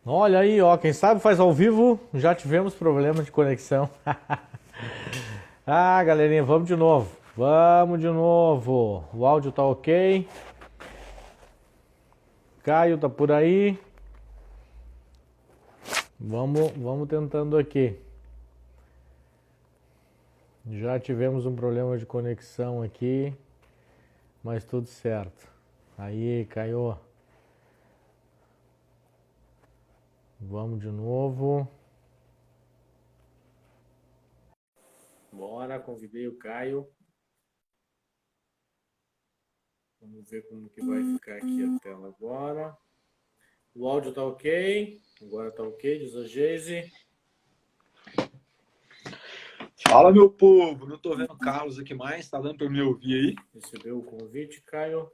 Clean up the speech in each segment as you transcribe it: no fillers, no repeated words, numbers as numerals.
Olha aí, ó, quem sabe faz ao vivo, já tivemos problema de conexão. Ah, galerinha, vamos de novo. Vamos de novo. O áudio tá ok. Caio tá por aí. Vamos tentando aqui. Já tivemos um problema de conexão aqui, mas tudo certo. Aí, Caio. Vamos de novo. Bora, convidei o Caio. Vamos ver como que vai ficar aqui a tela agora. O áudio tá ok. Agora tá ok, diz a Geise. Fala, meu povo. Não tô vendo o Carlos aqui mais. Tá dando para me ouvir aí? Recebeu o convite, Caio?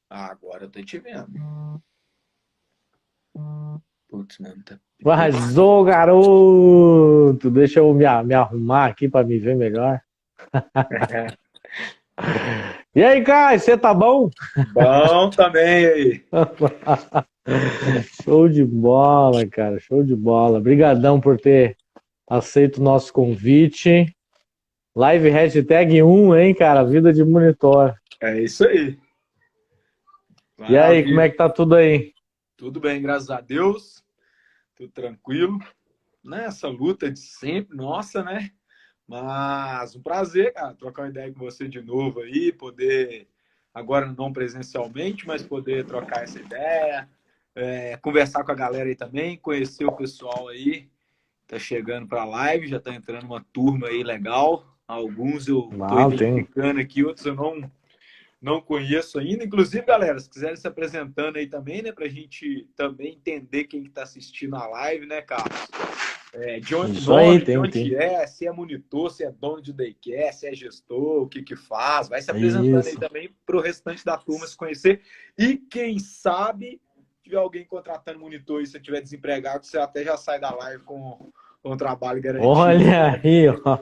Ah, agora eu tô te vendo. Putz, mano. Tá... Vazou, garoto! Deixa eu me arrumar aqui para me ver melhor. E aí, Caio, você tá bom? Bom também aí. Show de bola, cara, show de bola. Obrigadão por ter aceito o nosso convite. Live hashtag 1, hein, cara? Vida de monitor. É isso aí. E aí, como é Maravilha. que tá tudo aí? Tudo bem, graças a Deus. Tudo tranquilo. Nessa luta de sempre, nossa, né? Mas um prazer, cara, trocar uma ideia com você de novo aí, poder, agora não presencialmente, mas poder trocar essa ideia, conversar com a galera aí também, conhecer o pessoal aí. Tá chegando para a live, já tá entrando uma turma aí legal. Alguns eu tô Não, tem. identificando aqui, outros eu não conheço ainda. Inclusive, galera, se quiserem se apresentando aí também, né, pra gente também entender quem que tá assistindo a live, né, Carlos? De onde Isso aí, nome, de tem. onde é, se é monitor, se é dono de daycare, se é gestor, o que que faz. Vai se apresentando aí Isso. também pro restante da turma se conhecer. E quem sabe tiver alguém contratando monitor e você estiver desempregado, você até já sai da live com um trabalho garantido. Olha aí, ó.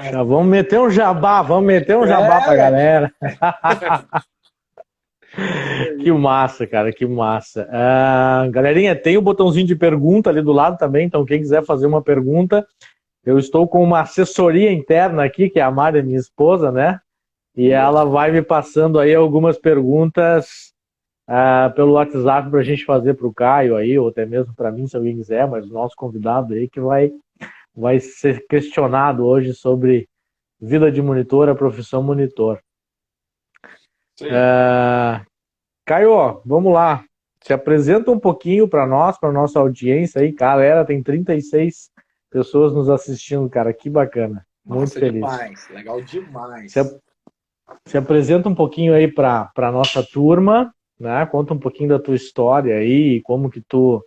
Já vamos meter um jabá pra É, galera. isso Que aí. massa, cara, que massa. Galerinha, tem o botãozinho de pergunta ali do lado também, então quem quiser fazer uma pergunta, eu estou com uma assessoria interna aqui, que é a Mari, minha esposa, né? E Boa. ela vai me passando aí algumas perguntas pelo WhatsApp para a gente fazer para o Caio aí, ou até mesmo para mim, se alguém quiser, mas o nosso convidado aí que vai ser questionado hoje sobre vida de monitor, a profissão monitor. Isso aí. Caio, vamos lá. Se apresenta um pouquinho para nós, para nossa audiência aí. Galera, tem 36 pessoas nos assistindo, cara. Que bacana. Muito Massa feliz. demais. Legal Se, demais. se apresenta um pouquinho aí para nossa turma, né? Conta um pouquinho da tua história aí, como que tu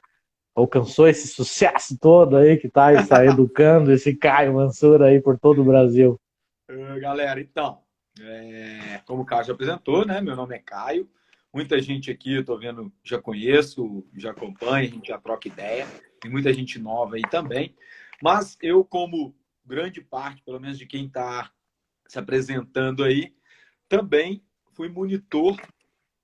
alcançou esse sucesso todo aí que está educando esse Caio Mansur aí por todo o Brasil. Galera, então, como o Carlos já apresentou, né? Meu nome é Caio. Muita gente aqui, eu tô vendo, já conheço, já acompanha, a gente já troca ideia. Tem muita gente nova aí também. Mas eu, como grande parte, pelo menos de quem está se apresentando aí, também fui monitor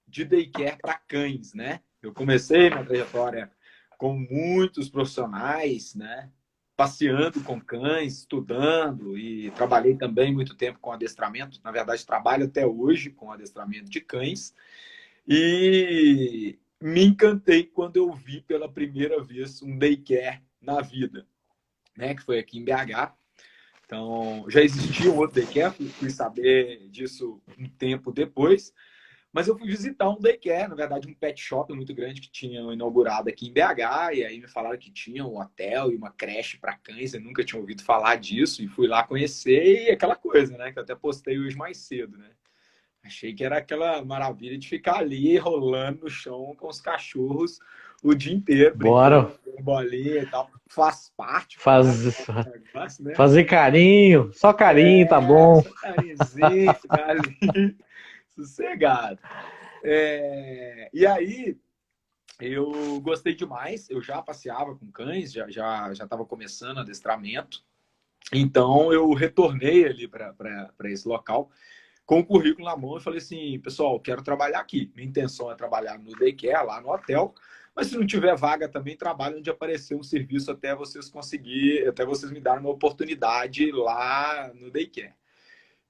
de daycare para cães, né? Eu comecei minha trajetória com muitos profissionais, né? Passeando com cães, estudando e trabalhei também muito tempo com adestramento. Na verdade, trabalho até hoje com adestramento de cães e me encantei quando eu vi pela primeira vez um daycare na vida, né? Que foi aqui em BH. Então, já existia um outro daycare, fui saber disso um tempo depois. Mas eu fui visitar um daycare, na verdade, um pet shop muito grande que tinham inaugurado aqui em BH, e aí me falaram que tinha um hotel e uma creche para cães, eu nunca tinha ouvido falar disso, e fui lá conhecer, e aquela coisa, né, que eu até postei hoje mais cedo, né? Achei que era aquela maravilha de ficar ali rolando no chão com os cachorros o dia inteiro, brincando, Bora bolinha e tal. Faz parte, claro, faz, do negócio, né? fazer carinho, só carinho, tá bom. Só carinhozinho, ficar ali sossegado. E aí, eu gostei demais. Eu já passeava com cães, já estava começando adestramento. Então, eu retornei ali para esse local com o currículo na mão, eu falei assim, pessoal, quero trabalhar aqui. Minha intenção é trabalhar no daycare, lá no hotel, mas se não tiver vaga também, trabalho onde aparecer um serviço até vocês conseguirem, até vocês me darem uma oportunidade lá no daycare.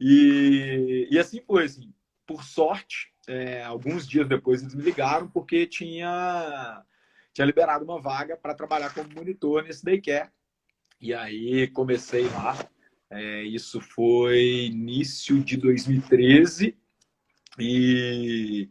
E assim foi, assim. Por sorte, alguns dias depois eles me ligaram porque tinha liberado uma vaga para trabalhar como monitor nesse daycare. E aí comecei lá. Isso foi início de 2013. E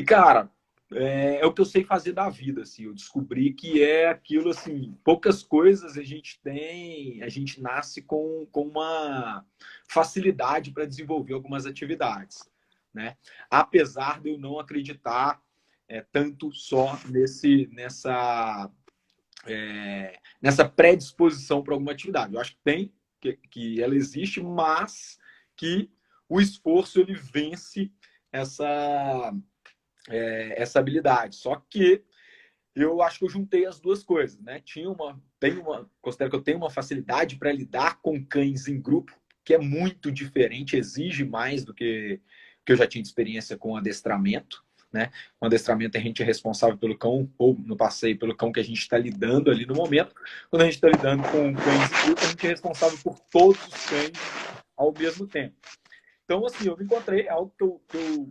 cara, é o que eu sei fazer da vida, assim. Eu descobri que é aquilo, assim, poucas coisas a gente tem, a gente nasce com uma facilidade para desenvolver algumas atividades, né? Apesar de eu não acreditar tanto só nessa predisposição para alguma atividade. Eu acho que tem, que ela existe, mas que o esforço ele vence essa essa habilidade. Só que eu acho que eu juntei as duas coisas, né? Considero que eu tenho uma facilidade para lidar com cães em grupo, que é muito diferente, exige mais do que eu já tinha experiência com adestramento, né? O adestramento a gente é responsável pelo cão, ou no passeio, pelo cão que a gente está lidando ali no momento. Quando a gente está lidando com cães em grupo, a gente é responsável por todos os cães ao mesmo tempo. Então, assim, eu me encontrei algo que eu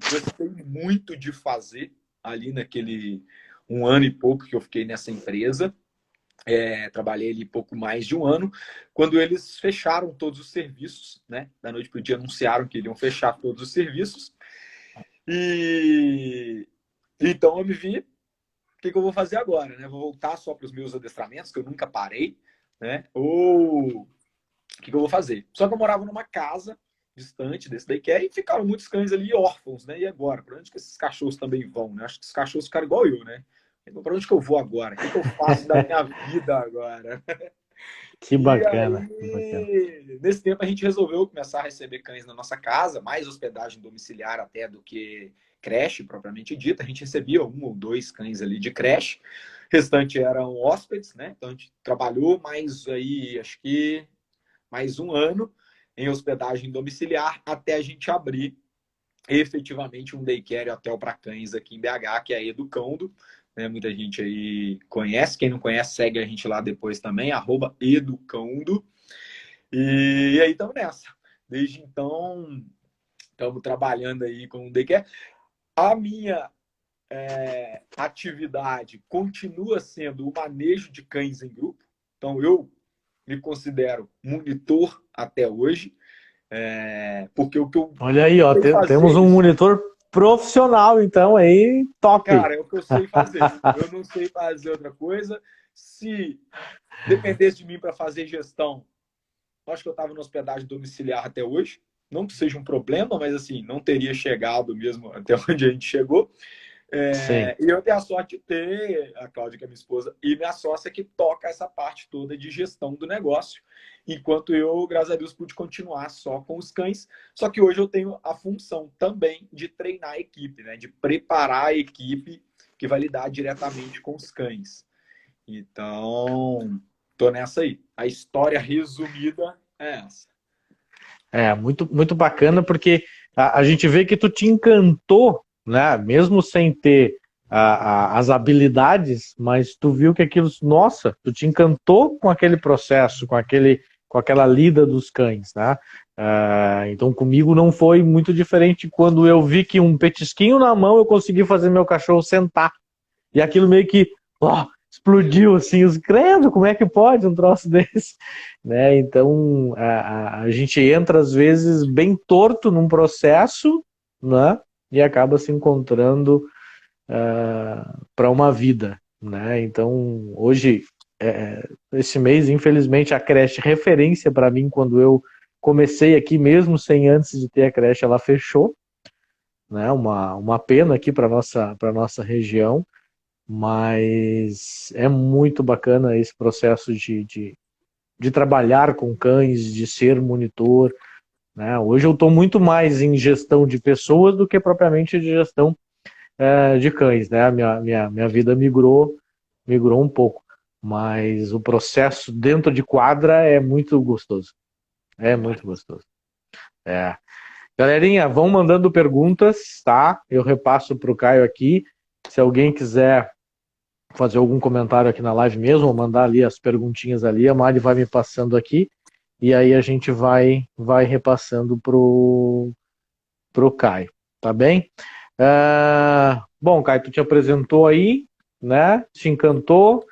gostei muito de fazer ali naquele 1 ano e pouco que eu fiquei nessa empresa. Trabalhei ali pouco mais de 1 ano, quando eles fecharam todos os serviços, né? Da noite para o dia anunciaram que iriam fechar todos os serviços. E então eu me vi, o que eu vou fazer agora, né? Vou voltar só para os meus adestramentos, que eu nunca parei, né? Ou o que eu vou fazer? Só que eu morava numa casa distante desse daycare e ficaram muitos cães ali órfãos, né? E agora? Para onde que esses cachorros também vão, né? Acho que esses cachorros ficaram igual eu, né? Para onde que eu vou agora? O que eu faço da minha vida agora? Que E bacana, que bacana. aí, nesse tempo, a gente resolveu começar a receber cães na nossa casa, mais hospedagem domiciliar até do que creche, propriamente dita. A gente recebia 1 ou 2 cães ali de creche, o restante eram hóspedes, né? Então a gente trabalhou mais aí, acho que mais 1 ano em hospedagem domiciliar até a gente abrir efetivamente um daycare hotel para cães aqui em BH, que é a Educando. Né? Muita gente aí conhece. Quem não conhece, segue a gente lá depois também, @educando. E aí estamos nessa. Desde então, estamos trabalhando aí com o daycare. A minha atividade continua sendo o manejo de cães em grupo. Então, eu me considero monitor até hoje. Porque o que eu Olha aí, ó, sei temos fazer, um monitor profissional, então, aí, top. cara, é o que eu sei fazer. Eu não sei fazer outra coisa. Se dependesse de mim para fazer gestão, acho que eu estava no hospedagem domiciliar até hoje. Não que seja um problema, mas assim, não teria chegado mesmo até onde a gente chegou. Sim. E eu tenho a sorte de ter a Cláudia, que é minha esposa, e minha sócia, que toca essa parte toda de gestão do negócio. Enquanto eu, graças a Deus, pude continuar só com os cães. Só que hoje eu tenho a função também de treinar a equipe, né? De preparar a equipe que vai lidar diretamente com os cães. Então, tô nessa aí. A história resumida é essa. Muito, muito bacana, porque a gente vê que tu te encantou, né? Mesmo sem ter as habilidades, mas tu viu que aquilo, nossa, tu te encantou com aquele processo, com aquela lida dos cães, né? Então comigo não foi muito diferente. Quando eu vi que um petisquinho na mão eu consegui fazer meu cachorro sentar. E aquilo meio que explodiu assim, os credo, como é que pode um troço desse? Né? Então a gente entra às vezes bem torto num processo, né? E acaba se encontrando para uma vida. Né? Então hoje, esse mês, infelizmente, a creche referência para mim, quando eu comecei aqui, mesmo sem antes de ter a creche, ela fechou. Né? Uma pena aqui para nossa região. Mas é muito bacana esse processo de trabalhar com cães, de ser monitor. Né? Hoje eu estou muito mais em gestão de pessoas do que propriamente de gestão de cães. Né? Minha vida migrou um pouco. Mas o processo dentro de quadra é muito gostoso. É muito gostoso. É. Galerinha, vão mandando perguntas, tá? Eu repasso para o Caio aqui. Se alguém quiser fazer algum comentário aqui na live mesmo, ou mandar ali as perguntinhas ali, a Mari vai me passando aqui, e aí a gente vai repassando pro Caio, tá bem? Bom, Caio, tu te apresentou aí, né? Te encantou,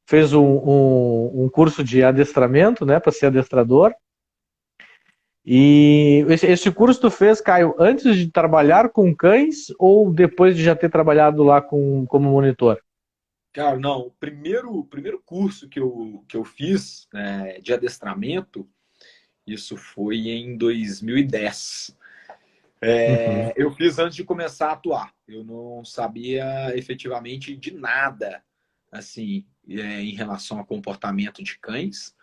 fez um curso de adestramento, né, para ser adestrador. E esse curso tu fez, Caio, antes de trabalhar com cães ou depois de já ter trabalhado lá como monitor? Cara, não, o primeiro curso que eu fiz, né, de adestramento, isso foi em 2010. Uhum. Eu fiz antes de começar a atuar. Eu não sabia efetivamente de nada, assim, em relação ao comportamento de cães.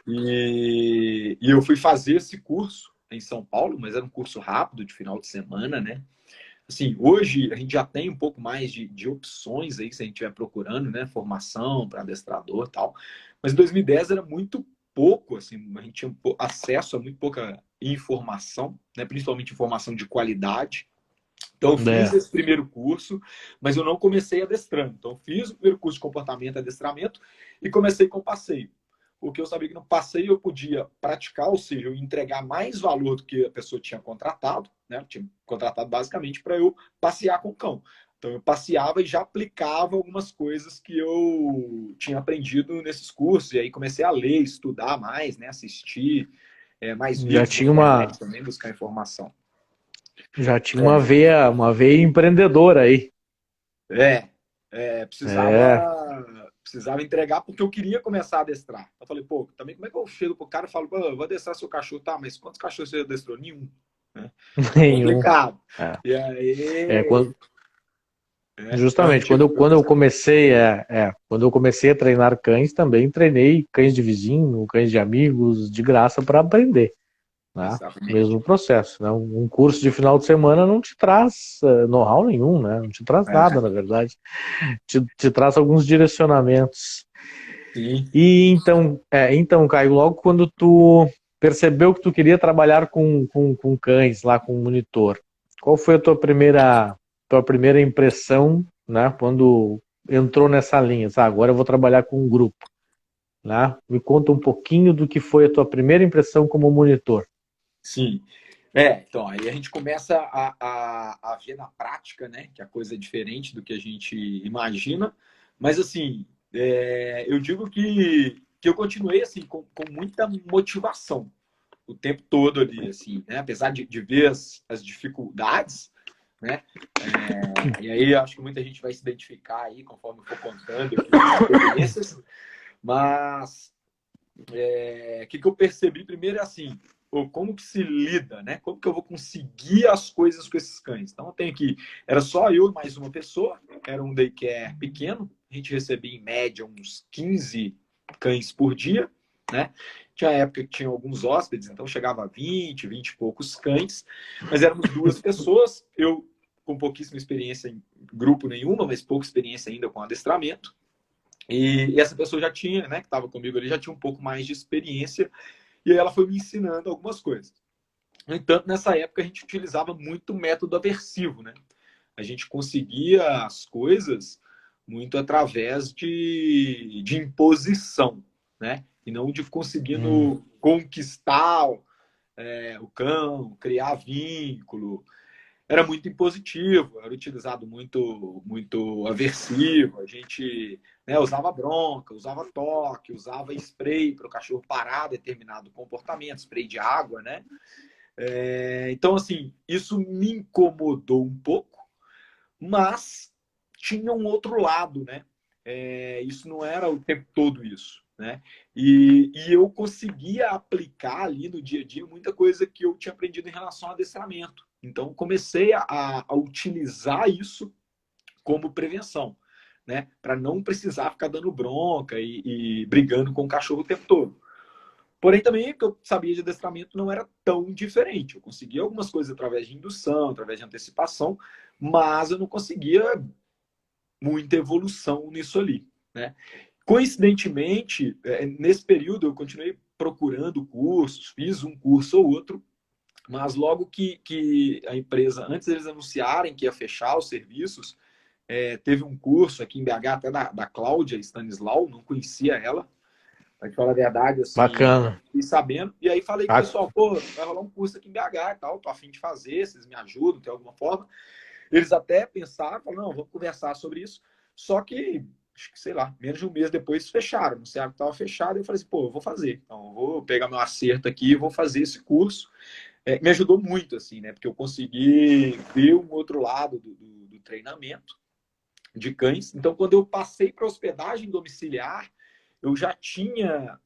E eu fui fazer esse curso em São Paulo, mas era um curso rápido, de final de semana, né? Assim, hoje a gente já tem um pouco mais de opções aí, se a gente estiver procurando, né? Formação para adestrador e tal. Mas em 2010 era muito pouco, assim, a gente tinha acesso a muito pouca informação, né? Principalmente informação de qualidade. Então, eu fiz É, esse primeiro curso, mas eu não comecei adestrando. Então, eu fiz o primeiro curso de comportamento e adestramento e comecei com passeio. Porque eu sabia que no passeio eu podia praticar, ou seja, eu entregar mais valor do que a pessoa tinha contratado, né? Eu tinha contratado basicamente para eu passear com o cão. Então, eu passeava e já aplicava algumas coisas que eu tinha aprendido nesses cursos. E aí comecei a ler, estudar mais, né? Assistir mais já vídeos na tinha internet uma, também, buscar informação. já tinha uma veia empreendedora aí. É, É, precisava entregar porque eu queria começar a adestrar. Eu falei, pô, também como é que eu chego pro cara e falo, pô, eu vou adestrar seu cachorro, tá, mas quantos cachorros você adestrou? Nenhum, né? É nenhum. complicado. É, E é, aí, quando, justamente, quando diga, eu, quando eu professor. comecei, quando eu comecei a treinar cães, também treinei cães de vizinho, cães de amigos, de graça para aprender, né? Exatamente. Mesmo processo, né? Um curso de final de semana não te traz know-how nenhum, né? Não te traz nada, É, na verdade. Te traz alguns direcionamentos. sim. E então, Caio, logo quando tu percebeu que tu queria trabalhar com cães lá com monitor, qual foi a tua primeira impressão, né? Quando entrou nessa linha, agora eu vou trabalhar com um grupo, né? Me conta um pouquinho do que foi a tua primeira impressão como monitor. Sim. Então, aí a gente começa a ver na prática, né, que a coisa é diferente do que a gente imagina, mas assim, eu digo que eu continuei assim com muita motivação o tempo todo ali, assim, né, apesar de ver as dificuldades, né, e aí acho que muita gente vai se identificar aí conforme eu for contando aqui as experiências, mas que eu percebi primeiro é assim, como que se lida, né? Como que eu vou conseguir as coisas com esses cães? Então eu tenho que. Era só eu e mais uma pessoa, era um daycare pequeno, a gente recebia em média uns 15 cães por dia, né? Tinha época que tinha alguns hóspedes, então chegava a 20 e poucos cães, mas éramos duas pessoas, eu com pouquíssima experiência em grupo nenhuma, mas pouca experiência ainda com adestramento. E essa pessoa já tinha, né, que estava comigo ali, já tinha um pouco mais de experiência, e aí ela foi me ensinando algumas coisas. No entanto, nessa época a gente utilizava muito método aversivo, né? A gente conseguia as coisas muito através de imposição, né? E não de Hum, conseguindo conquistar o cão, criar vínculo, era muito impositivo, era utilizado muito, muito aversivo. A gente, né, usava bronca, usava toque, usava spray para o cachorro parar determinado comportamento, spray de água, né? Então, assim, isso me incomodou um pouco, mas tinha um outro lado, né? Isso não era o tempo todo isso, né? E eu conseguia aplicar ali no dia a dia muita coisa que eu tinha aprendido em relação ao adestramento. Então, comecei a utilizar isso como prevenção, né? Para não precisar ficar dando bronca e brigando com o cachorro o tempo todo. Porém, também, o que eu sabia de adestramento não era tão diferente. Eu conseguia algumas coisas através de indução, através de antecipação, mas eu não conseguia muita evolução nisso ali, né? Coincidentemente, nesse período eu continuei procurando cursos, fiz um curso ou outro, Mas logo que a empresa, antes deles anunciarem que ia fechar os serviços, teve um curso aqui em BH, até da Cláudia Stanislau, não conhecia ela, pra te falar a verdade, assim, Bacana. fui sabendo. E aí falei com o Ah, pessoal, pô, vai rolar um curso aqui em BH e tal, tô a fim de fazer, vocês me ajudam de alguma forma. Eles até pensaram, falaram, não, vamos conversar sobre isso. Só que, acho que, sei lá, menos de um mês depois fecharam. Não sei que estava fechado. E eu falei assim, pô, eu vou fazer. Então, eu vou pegar meu acerto aqui e vou fazer esse curso. Me ajudou muito, assim, né? Porque eu consegui ver um outro lado do treinamento de cães. Então, quando eu passei para hospedagem domiciliar, eu já tinha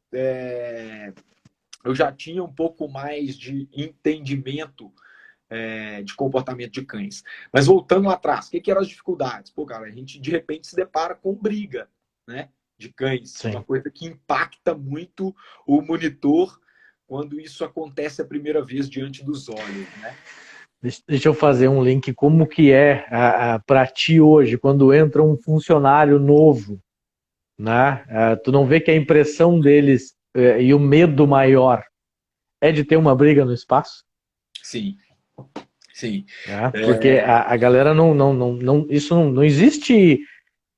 um pouco mais de entendimento de comportamento de cães. Mas voltando lá atrás, o que eram as dificuldades? Pô, cara, a gente de repente se depara com briga, né? De cães, uma sim. coisa que impacta muito o monitor quando isso acontece a primeira vez diante dos olhos, né? Deixa eu fazer um link. Como que é para ti hoje, quando entra um funcionário novo, né? Tu não vê que a impressão deles e o medo maior é de ter uma briga no espaço? Sim, sim. Né? Porque a galera não isso não existe,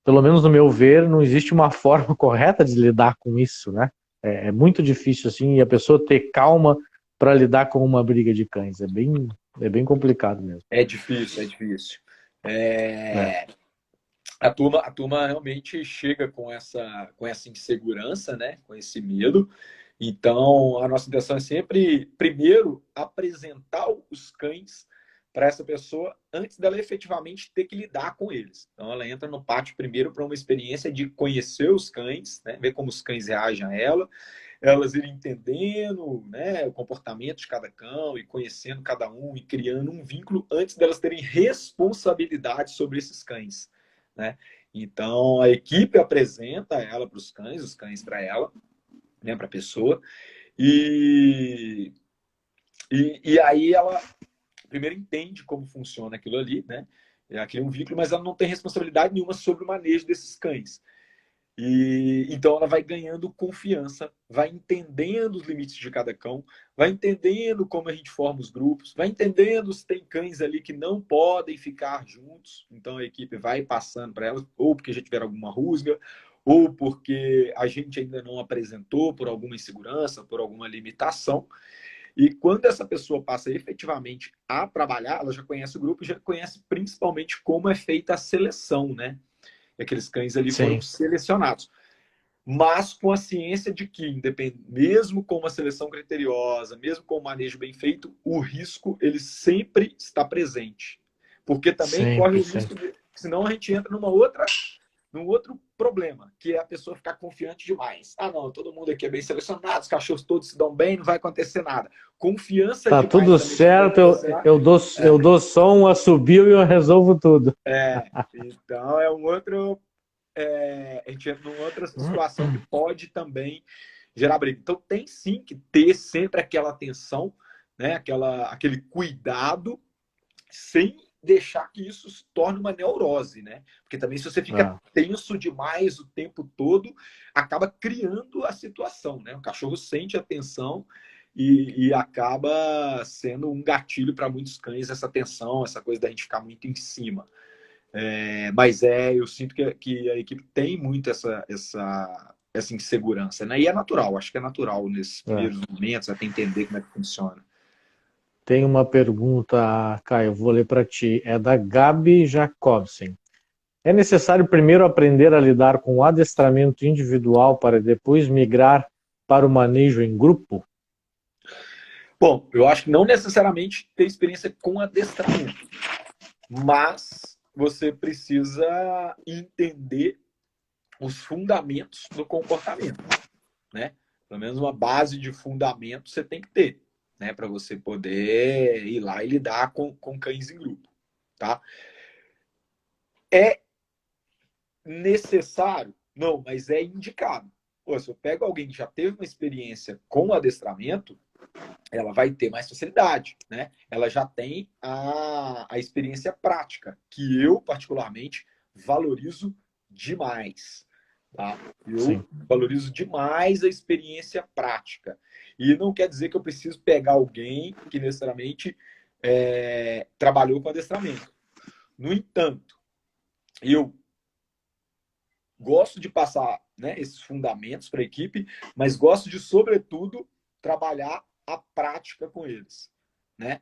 pelo menos no meu ver, não existe uma forma correta de lidar com isso, né? É muito difícil assim, e a pessoa ter calma para lidar com uma briga de cães. É bem complicado mesmo. É difícil, é difícil. É, É, a turma realmente chega com essa insegurança, né? Com esse medo. Então, a nossa intenção é sempre, primeiro, apresentar os cães para essa pessoa antes dela efetivamente ter que lidar com eles. Então, ela entra no pátio primeiro para uma experiência de conhecer os cães, né? Ver como os cães reagem a ela, elas irem entendendo, né, o comportamento de cada cão e conhecendo cada um e criando um vínculo antes delas terem responsabilidade sobre esses cães, né? Então, a equipe apresenta ela para os cães para ela, né, para a pessoa, e, e aí ela primeiro entende como funciona aquilo ali, né? Ela cria um vínculo, mas ela não tem responsabilidade nenhuma sobre o manejo desses cães. E então ela vai ganhando confiança, vai entendendo os limites de cada cão, vai entendendo como a gente forma os grupos, vai entendendo se tem cães ali que não podem ficar juntos. Então a equipe vai passando para elas, ou porque já tiveram alguma rusga, ou porque a gente ainda não apresentou por alguma insegurança, por alguma limitação. E quando essa pessoa passa efetivamente a trabalhar, ela já conhece o grupo, já conhece principalmente como é feita a seleção, né? E aqueles cães ali foram sim. selecionados. Mas com a ciência de que, mesmo com uma seleção criteriosa, mesmo com um manejo bem feito, o risco ele sempre está presente. Porque também corre Sempre, o risco sempre. de, senão a gente entra num outro problema, que é a pessoa ficar confiante demais. Ah, não, todo mundo aqui é bem selecionado, os cachorros todos se dão bem, não vai acontecer nada. Confiança Tá demais tudo também de que vai certo, eu, acontecer nada. eu dou, eu dou só um assobio e eu resolvo tudo. Então é um outro. A gente entra numa outra situação que pode também gerar briga. Então tem sim que ter sempre aquela atenção, né? Aquele cuidado, sem deixar que isso se torne uma neurose, né? Porque também se você fica Ah, tenso demais o tempo todo, acaba criando a situação, né? O cachorro sente a tensão e acaba sendo um gatilho para muitos cães essa tensão, essa coisa da gente ficar muito em cima. Mas eu sinto que a equipe tem muito essa insegurança, né? E é natural, acho que é natural nesses é. primeiros momentos, até entender como é que funciona. Tem uma pergunta, Caio, eu vou ler para ti. É da Gabi Jacobsen. É necessário primeiro aprender a lidar com o adestramento individual para depois migrar para o manejo em grupo? Bom, eu acho que não necessariamente ter experiência com adestramento, mas você precisa entender os fundamentos do comportamento, né? Pelo menos uma base de fundamento você tem que ter, né? Para você poder ir lá e lidar com cães em grupo, tá? É necessário? Não, mas é indicado. Pô, se eu pego alguém que já teve uma experiência com adestramento, ela vai ter mais facilidade, né? Ela já tem a experiência prática, que eu, particularmente, valorizo demais. tá? Eu Sim. valorizo demais a experiência prática. E não quer dizer que eu preciso pegar alguém que necessariamente trabalhou com adestramento. No entanto, eu gosto de passar, né, esses fundamentos para a equipe, mas gosto de, sobretudo, trabalhar a prática com eles. Né?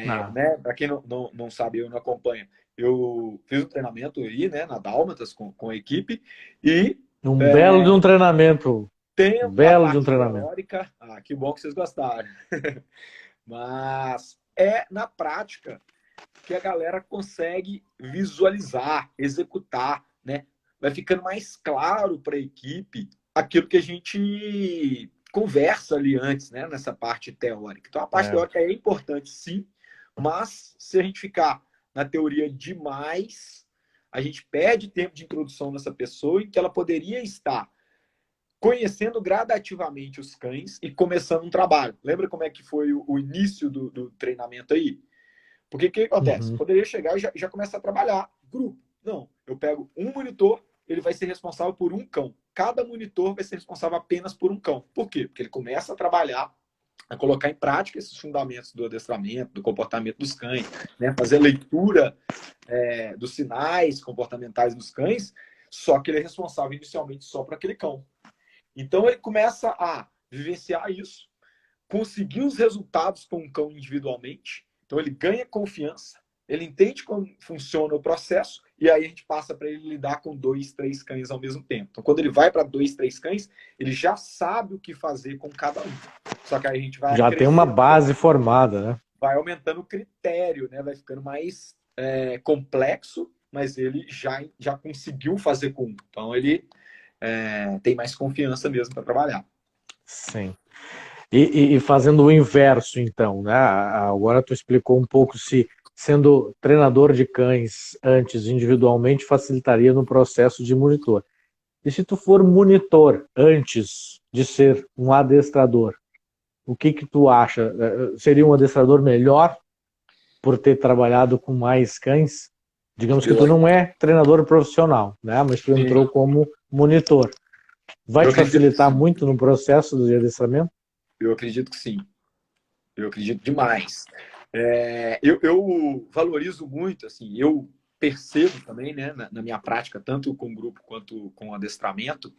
Ah, Né? Para quem não sabe, eu não acompanha, eu fiz um treinamento aí, né, na Dálmatas com a equipe e um belo de um treinamento. tem a Belo de um parte treinamento. teórica. Ah, que bom que vocês gostaram. Mas é na prática que a galera consegue visualizar, executar, né? Vai ficando mais claro para a equipe aquilo que a gente conversa ali antes, né? Nessa parte teórica. Então, a parte É, teórica é importante, sim, mas se a gente ficar na teoria demais, a gente perde tempo de introdução nessa pessoa em que ela poderia estar conhecendo gradativamente os cães e começando um trabalho. Lembra como é que foi o início do treinamento aí? Porque o que acontece? uhum. Poderia chegar e já começar a trabalhar grupo. Não, eu pego um monitor, ele vai ser responsável por um cão. Cada monitor vai ser responsável apenas por um cão. Por quê? Porque ele começa a trabalhar, a colocar em prática esses fundamentos do adestramento, do comportamento dos cães, né? Fazer leitura dos sinais comportamentais dos cães, só que ele é responsável inicialmente só por aquele cão. Então ele começa a vivenciar isso, conseguir os resultados com um cão individualmente. Então ele ganha confiança, ele entende como funciona o processo e aí a gente passa para ele lidar com 2, 3 cães ao mesmo tempo. Então quando ele vai para 2, 3 cães, ele já sabe o que fazer com cada um. Só que aí a gente vai Já tem uma acrescentando, base formada, né? vai aumentando o critério, né? Vai ficando mais complexo, mas ele já conseguiu fazer com um. Então ele tem mais confiança mesmo para trabalhar. Sim. E fazendo o inverso, então, né? Agora tu explicou um pouco se sendo treinador de cães antes individualmente facilitaria no processo de monitor. E se tu for monitor antes de ser um adestrador, o que que tu acha? Seria um adestrador melhor por ter trabalhado com mais cães? Digamos que tu Eu, não é treinador profissional, né? Mas tu sim, entrou como monitor. Vai eu te acredito que facilitar sim. muito no processo de adestramento? Eu acredito que sim. Eu acredito demais. Eu valorizo muito, assim, eu percebo também, né, na minha prática, tanto com grupo quanto com adestramento,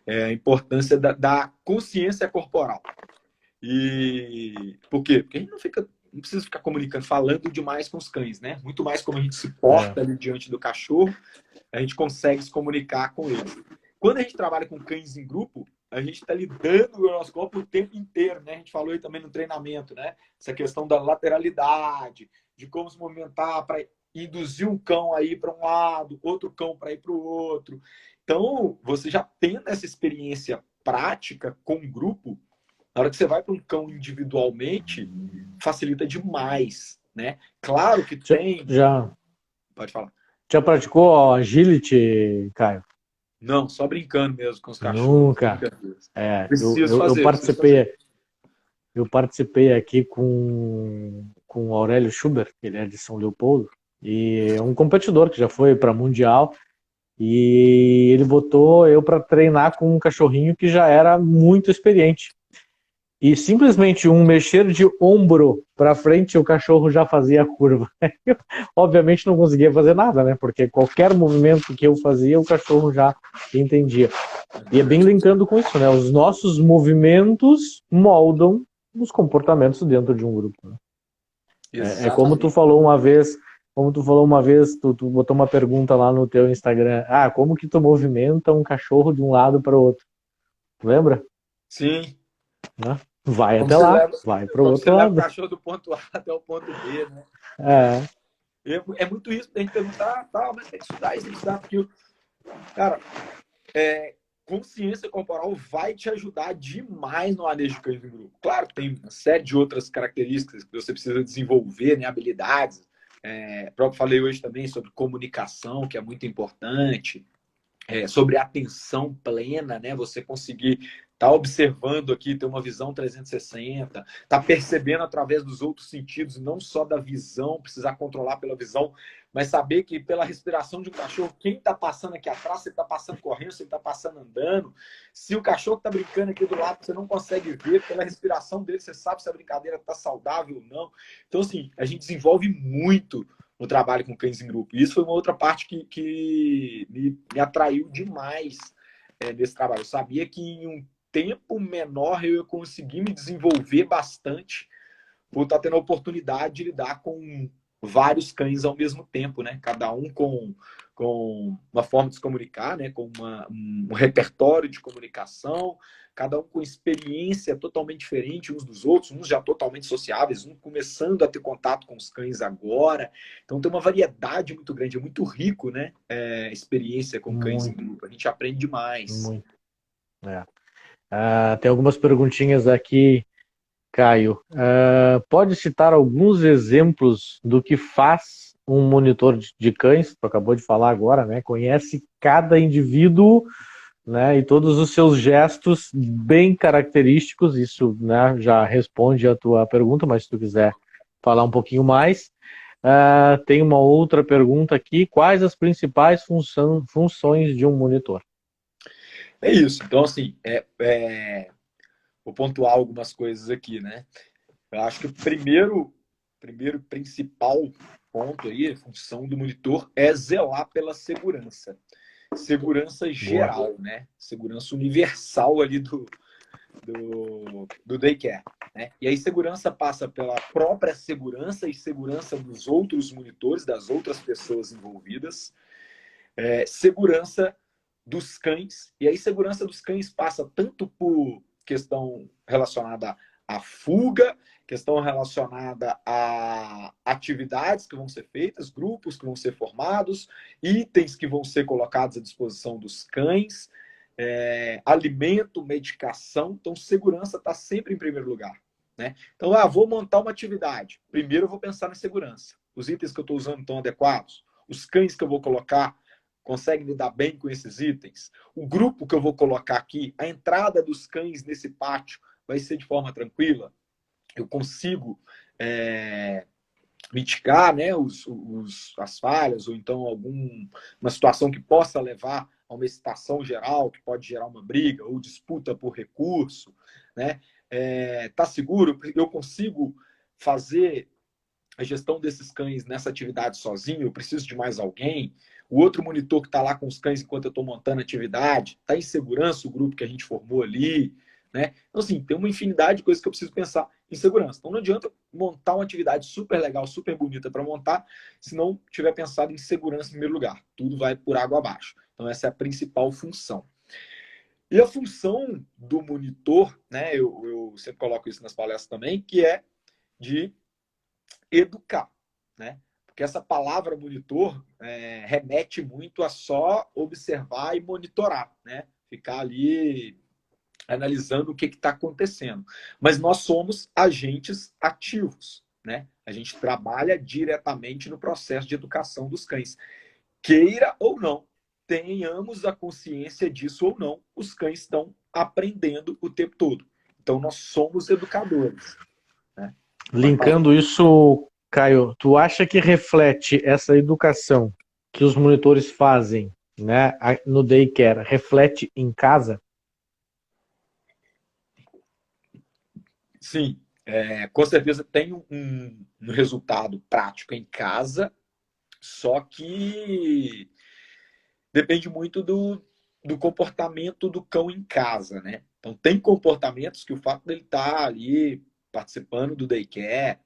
a importância da consciência corporal. E por quê? Porque a gente não precisa ficar comunicando, falando demais com os cães, né? Muito mais como a gente se É, porta ali diante do cachorro, a gente consegue se comunicar com eles. Quando a gente trabalha com cães em grupo, a gente está lidando com o nosso corpo o tempo inteiro, né? A gente falou aí também no treinamento, né? Essa questão da lateralidade, de como se movimentar para induzir um cão aí para um lado, outro cão para ir para o outro. Então, você já tendo essa experiência prática com o grupo, na hora que você vai para um cão individualmente, facilita demais, né? Claro que já, tem. já, Pode falar. já praticou agility, Caio? Não, só brincando mesmo com os cachorros. Nunca. Brincando. É, Preciso fazer, preciso fazer. eu participei aqui com o Aurélio Schubert, que ele é de São Leopoldo, e é um competidor que já foi para Mundial, e ele botou eu para treinar com um cachorrinho que já era muito experiente. E simplesmente um mexer de ombro para frente, o cachorro já fazia a curva. Eu, obviamente não conseguia fazer nada, né? Porque qualquer movimento que eu fazia, o cachorro já entendia. E é bem linkando com isso, né? Os nossos movimentos moldam os comportamentos dentro de um grupo. Né? Como tu Exatamente. falou uma vez, tu botou uma pergunta lá no teu Instagram. Ah, como que tu movimenta um cachorro de um lado para o outro? Lembra? Sim. Né? Vai Como até você lá, leva, vai para o como você outro leva o lado. cachorro do ponto A até o ponto B, né? É, É muito isso, a gente perguntar, tá, mas tem que estudar isso, tem que estudar aquilo. Cara, consciência corporal vai te ajudar demais no manejo de cães em grupo. Claro que tem uma série de outras características que você precisa desenvolver, né? Habilidades. Próprio falei hoje também sobre comunicação, que é muito importante. Sobre atenção plena, né? Você conseguir estar observando aqui, ter uma visão 360, tá percebendo através dos outros sentidos, não só da visão, precisar controlar pela visão, mas saber que pela respiração de um cachorro, quem está passando aqui atrás, se ele está passando correndo, se ele está passando andando, se o cachorro está brincando aqui do lado, você não consegue ver, pela respiração dele, você sabe se a brincadeira está saudável ou não. Então, assim, a gente desenvolve muito no trabalho com cães em grupo. E isso foi uma outra parte que me atraiu demais nesse trabalho. Eu sabia que em um tempo menor eu ia conseguir me desenvolver bastante por estar tendo a oportunidade de lidar com vários cães ao mesmo tempo, né? Cada um com uma forma de se comunicar, né? Com um repertório de comunicação, cada um com experiência totalmente diferente uns dos outros, uns já totalmente sociáveis, uns começando a ter contato com os cães agora. Então tem uma variedade muito grande, é muito rico, né? Experiência com cães em Muito, grupo. A gente aprende demais. muito. Tem algumas perguntinhas aqui, Caio. Pode citar alguns exemplos do que faz um monitor de cães? Tu acabou de falar agora, né? Conhece cada indivíduo, né? E todos os seus gestos bem característicos. Isso, né, já responde a tua pergunta, mas se tu quiser falar um pouquinho mais. Tem uma outra pergunta aqui. Quais as principais funções de um monitor? É isso. Então, assim, vou pontuar algumas coisas aqui, né? Eu acho que o primeiro principal ponto aí, a função do monitor, é zelar pela segurança. Segurança Boa. geral, né? Segurança universal ali do daycare. Né? E aí segurança passa pela própria segurança e segurança dos outros monitores, das outras pessoas envolvidas. Segurança dos cães. E aí segurança dos cães passa tanto por questão relacionada à fuga, questão relacionada a atividades que vão ser feitas, grupos que vão ser formados, itens que vão ser colocados à disposição dos cães, alimento, medicação. Então, segurança está sempre em primeiro lugar. Né? Então, vou montar uma atividade. Primeiro, eu vou pensar na segurança. Os itens que eu estou usando estão adequados? Os cães que eu vou colocar conseguem lidar bem com esses itens? O grupo que eu vou colocar aqui, a entrada dos cães nesse pátio vai ser de forma tranquila? Eu consigo mitigar, né, as falhas, ou então uma situação que possa levar a uma excitação geral, que pode gerar uma briga ou disputa por recurso, né? Tá seguro? Eu consigo fazer a gestão desses cães nessa atividade sozinho? Eu preciso de mais alguém? O outro monitor que está lá com os cães enquanto eu estou montando a atividade, está em segurança o grupo que a gente formou ali? Né? Então, assim, tem uma infinidade de coisas que eu preciso pensar em segurança. Então, não adianta montar uma atividade super legal, super bonita para montar, se não tiver pensado em segurança em primeiro lugar. Tudo vai por água abaixo. Então, essa é a principal função. E a função do monitor, né, eu sempre coloco isso nas palestras também, que é de educar, né? Porque essa palavra monitor remete muito a só observar e monitorar, né? Ficar ali analisando o que está acontecendo. Mas nós somos agentes ativos, né? A gente trabalha diretamente no processo de educação dos cães. Queira ou não, tenhamos a consciência disso ou não, os cães estão aprendendo o tempo todo. Então, nós somos educadores. Né? Linkando isso, Caio, tu acha que reflete essa educação que os monitores fazem, né, no daycare, reflete em casa? Sim, com certeza tem um resultado prático em casa, só que depende muito do comportamento do cão em casa, né? Então, tem comportamentos que o fato dele estar ali participando do daycare,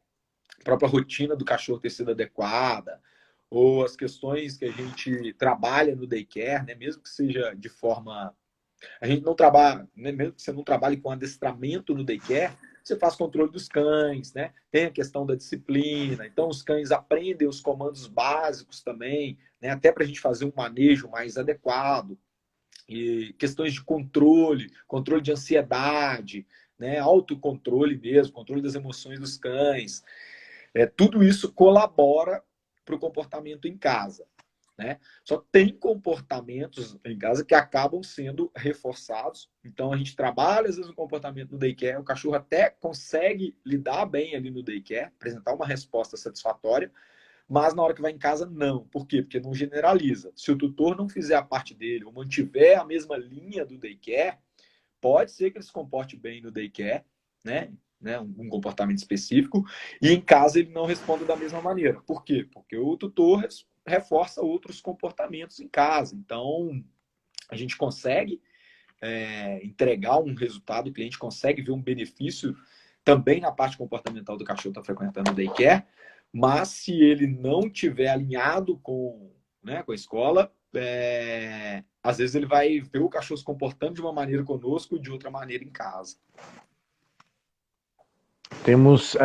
a própria rotina do cachorro ter sido adequada, ou as questões que a gente trabalha no daycare, né? Mesmo que seja de forma... A gente não trabalha, né? Mesmo que você não trabalhe com adestramento no daycare, você faz controle dos cães, né? Tem a questão da disciplina. Então, os cães aprendem os comandos básicos também, né? Até para a gente fazer um manejo mais adequado. E questões de controle, controle de ansiedade, né? Autocontrole mesmo, controle das emoções dos cães. Tudo isso colabora para o comportamento em casa. Né? Só tem comportamentos em casa que acabam sendo reforçados. Então a gente trabalha às vezes o comportamento no daycare, o cachorro até consegue lidar bem ali no daycare, apresentar uma resposta satisfatória, mas na hora que vai em casa, não. Por quê? Porque não generaliza. Se o tutor não fizer a parte dele ou mantiver a mesma linha do daycare, pode ser que ele se comporte bem no daycare, né? Um comportamento específico, e em casa ele não responda da mesma maneira. Por quê? Porque o tutor reforça outros comportamentos em casa. Então, a gente consegue entregar um resultado, o cliente consegue ver um benefício também na parte comportamental do cachorro que está frequentando o daycare, mas se ele não tiver alinhado com a escola, às vezes ele vai ver o cachorro se comportando de uma maneira conosco e de outra maneira em casa. Temos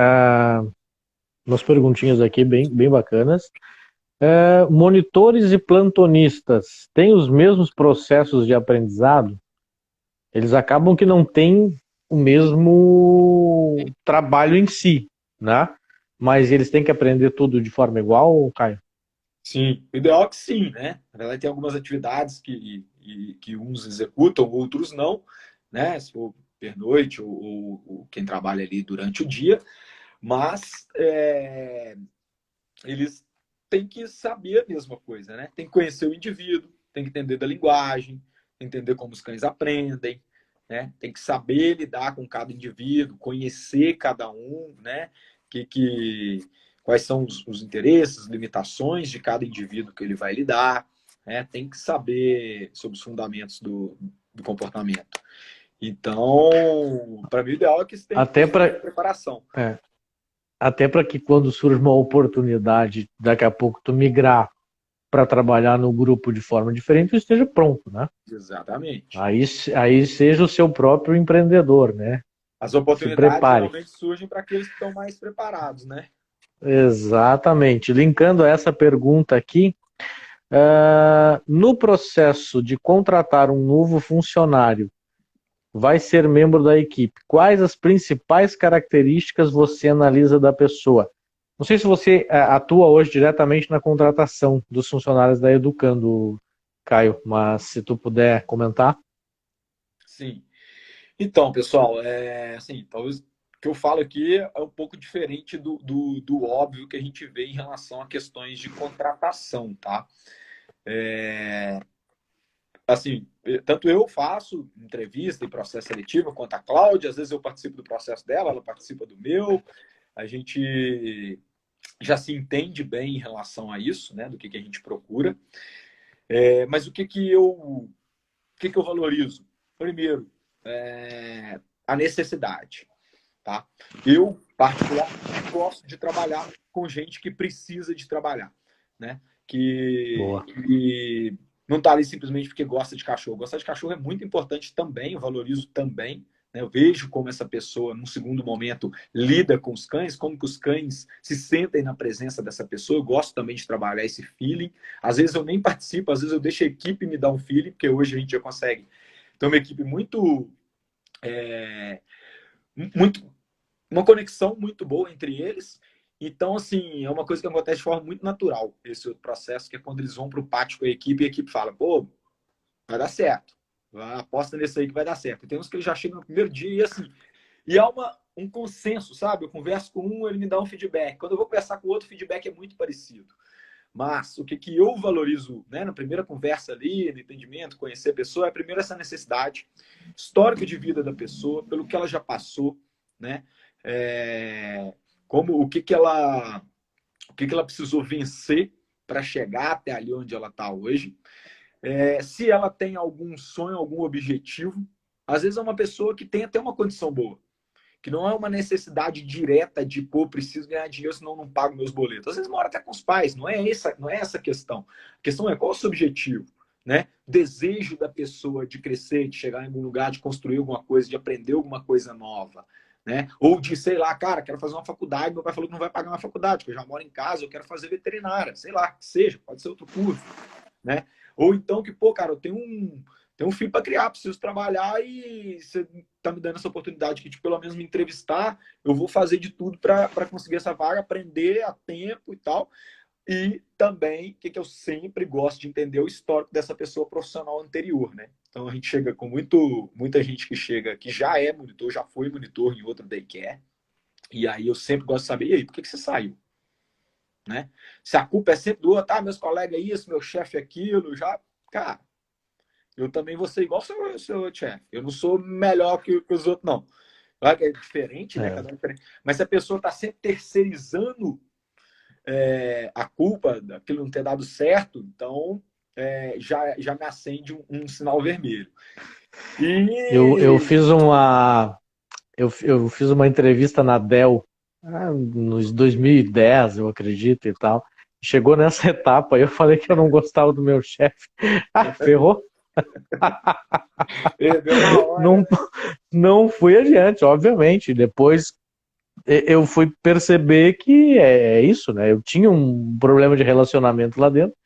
umas perguntinhas aqui bem bacanas. Monitores e plantonistas têm os mesmos processos de aprendizado? Eles acabam que não têm o mesmo trabalho em si, né? Mas eles têm que aprender tudo de forma igual, Caio? Sim, o ideal é que sim, né? Na verdade, tem algumas atividades que uns executam, outros não, né? Se for pernoite ou quem trabalha ali durante o dia, mas eles têm que saber a mesma coisa, né? Tem que conhecer o indivíduo, tem que entender da linguagem, entender como os cães aprendem, né? Tem que saber lidar com cada indivíduo, conhecer cada um, né? Quais são os interesses, limitações de cada indivíduo que ele vai lidar, né? Tem que saber sobre os fundamentos do comportamento. Então, para mim, o ideal é que Até eles tenham para preparação. até para que quando surge uma oportunidade, daqui a pouco tu migrar para trabalhar no grupo de forma diferente, tu esteja pronto, né? Exatamente. Aí seja o seu próprio empreendedor, né? As Se oportunidades prepare. geralmente surgem para aqueles que estão mais preparados, né? Exatamente. Linkando a essa pergunta aqui, no processo de contratar um novo funcionário, vai ser membro da equipe. Quais as principais características você analisa da pessoa? Não sei se você atua hoje diretamente na contratação dos funcionários da Educando, Caio, mas se tu puder comentar. Sim. Então, pessoal, assim, talvez o que eu falo aqui é um pouco diferente do óbvio que a gente vê em relação a questões de contratação, tá? Assim, tanto eu faço entrevista e processo seletivo quanto a Cláudia, às vezes eu participo do processo dela, ela participa do meu, a gente já se entende bem em relação a isso, né, do que a gente procura. Mas o que eu valorizo? Primeiro, a necessidade, tá? Eu, particularmente, gosto de trabalhar com gente que precisa de trabalhar, né? Boa. Que não está ali simplesmente porque gosta de cachorro. Gostar de cachorro é muito importante também, eu valorizo também, né? Eu vejo como essa pessoa, num segundo momento, lida com os cães, como que os cães se sentem na presença dessa pessoa. Eu gosto também de trabalhar esse feeling. Às vezes eu nem participo, às vezes eu deixo a equipe me dar um feeling, porque hoje a gente já consegue ter uma equipe muito uma conexão muito boa entre eles. Então, assim, é uma coisa que acontece de forma muito natural, esse outro processo, que é quando eles vão para o pátio com a equipe e a equipe fala, pô, vai dar certo. Aposta nesse aí que vai dar certo. E tem uns que eles já chegam no primeiro dia e assim. E é um consenso, sabe? Eu converso com um, ele me dá um feedback. Quando eu vou conversar com o outro, o feedback é muito parecido. Mas o que eu valorizo, né, na primeira conversa ali, no entendimento, conhecer a pessoa, é primeiro essa necessidade, histórico de vida da pessoa, pelo que ela já passou, né? Como o que ela precisou vencer para chegar até ali onde ela está hoje. Se ela tem algum sonho, algum objetivo, às vezes é uma pessoa que tem até uma condição boa, que não é uma necessidade direta de, pô, preciso ganhar dinheiro, senão não pago meus boletos. Às vezes mora até com os pais, não é essa a questão. A questão é qual é o seu objetivo, né? O desejo da pessoa de crescer, de chegar em algum lugar, de construir alguma coisa, de aprender alguma coisa nova, né? Ou de, sei lá, cara, quero fazer uma faculdade, meu pai falou que não vai pagar uma faculdade, porque eu já moro em casa, eu quero fazer veterinária, sei lá, que seja, pode ser outro curso, né? Ou então que, pô, cara, eu tenho um filho para criar, preciso trabalhar e você tá me dando essa oportunidade que, tipo, pelo menos me entrevistar, eu vou fazer de tudo para conseguir essa vaga, aprender a tempo e tal. E também, o que eu sempre gosto de entender, o histórico dessa pessoa profissional anterior, né? Então a gente chega com muita gente que chega, que já é monitor, já foi monitor em outro daycare, e aí eu sempre gosto de saber, e aí, por que você saiu? né? Se a culpa é sempre do outro, meus colegas é isso, meu chefe é aquilo, já, cara, eu também vou ser igual o seu chefe. Eu não sou melhor que os outros, não. Claro que é diferente, né? É. Cada um é diferente. Mas se a pessoa está sempre terceirizando a culpa daquilo não ter dado certo, então já me acende um sinal vermelho. Eu E fiz eu fiz uma entrevista na Dell, nos 2010, eu acredito e tal. Chegou nessa etapa, eu falei que eu não gostava do meu chefe. Ah, ferrou. deu na hora, Não, né? não fui adiante, obviamente. Depois eu fui perceber que é isso, né? Eu tinha um problema de relacionamento lá dentro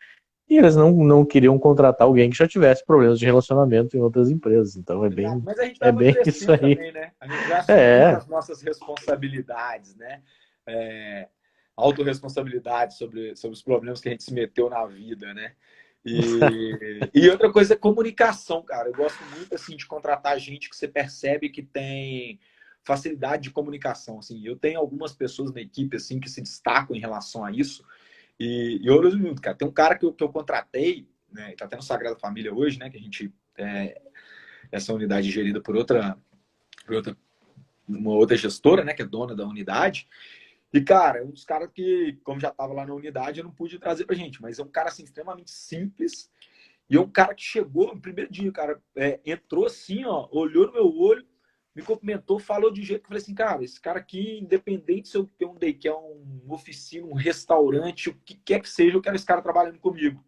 e eles não queriam contratar alguém que já tivesse problemas de relacionamento em outras empresas. Então Exato. Mas a gente vai é bem isso amadurecendo aí. também, né? A gente vai assumindo É, as nossas responsabilidades, né? É, autorresponsabilidade sobre os problemas que a gente se meteu na vida, né? E outra coisa é comunicação, cara. Eu gosto muito assim de contratar gente que você percebe que tem facilidade de comunicação. Assim, eu tenho algumas pessoas na equipe assim que se destacam em relação a isso. E olha, cara, tem um cara que eu contratei, né? Tá tendo Sagrada Família hoje, né? Que a gente essa unidade gerida por outra uma outra gestora, né? Que é dona da unidade. E, cara, é um dos caras que, como já estava lá na unidade, eu não pude trazer pra gente, mas é um cara assim, extremamente simples. E é um cara que chegou no primeiro dia, cara, entrou assim, ó, olhou no meu olho, me cumprimentou, falou de um jeito que eu falei assim, cara, esse cara aqui, independente se eu tenho um daycare, uma oficina, um restaurante, o que quer que seja, eu quero esse cara trabalhando comigo.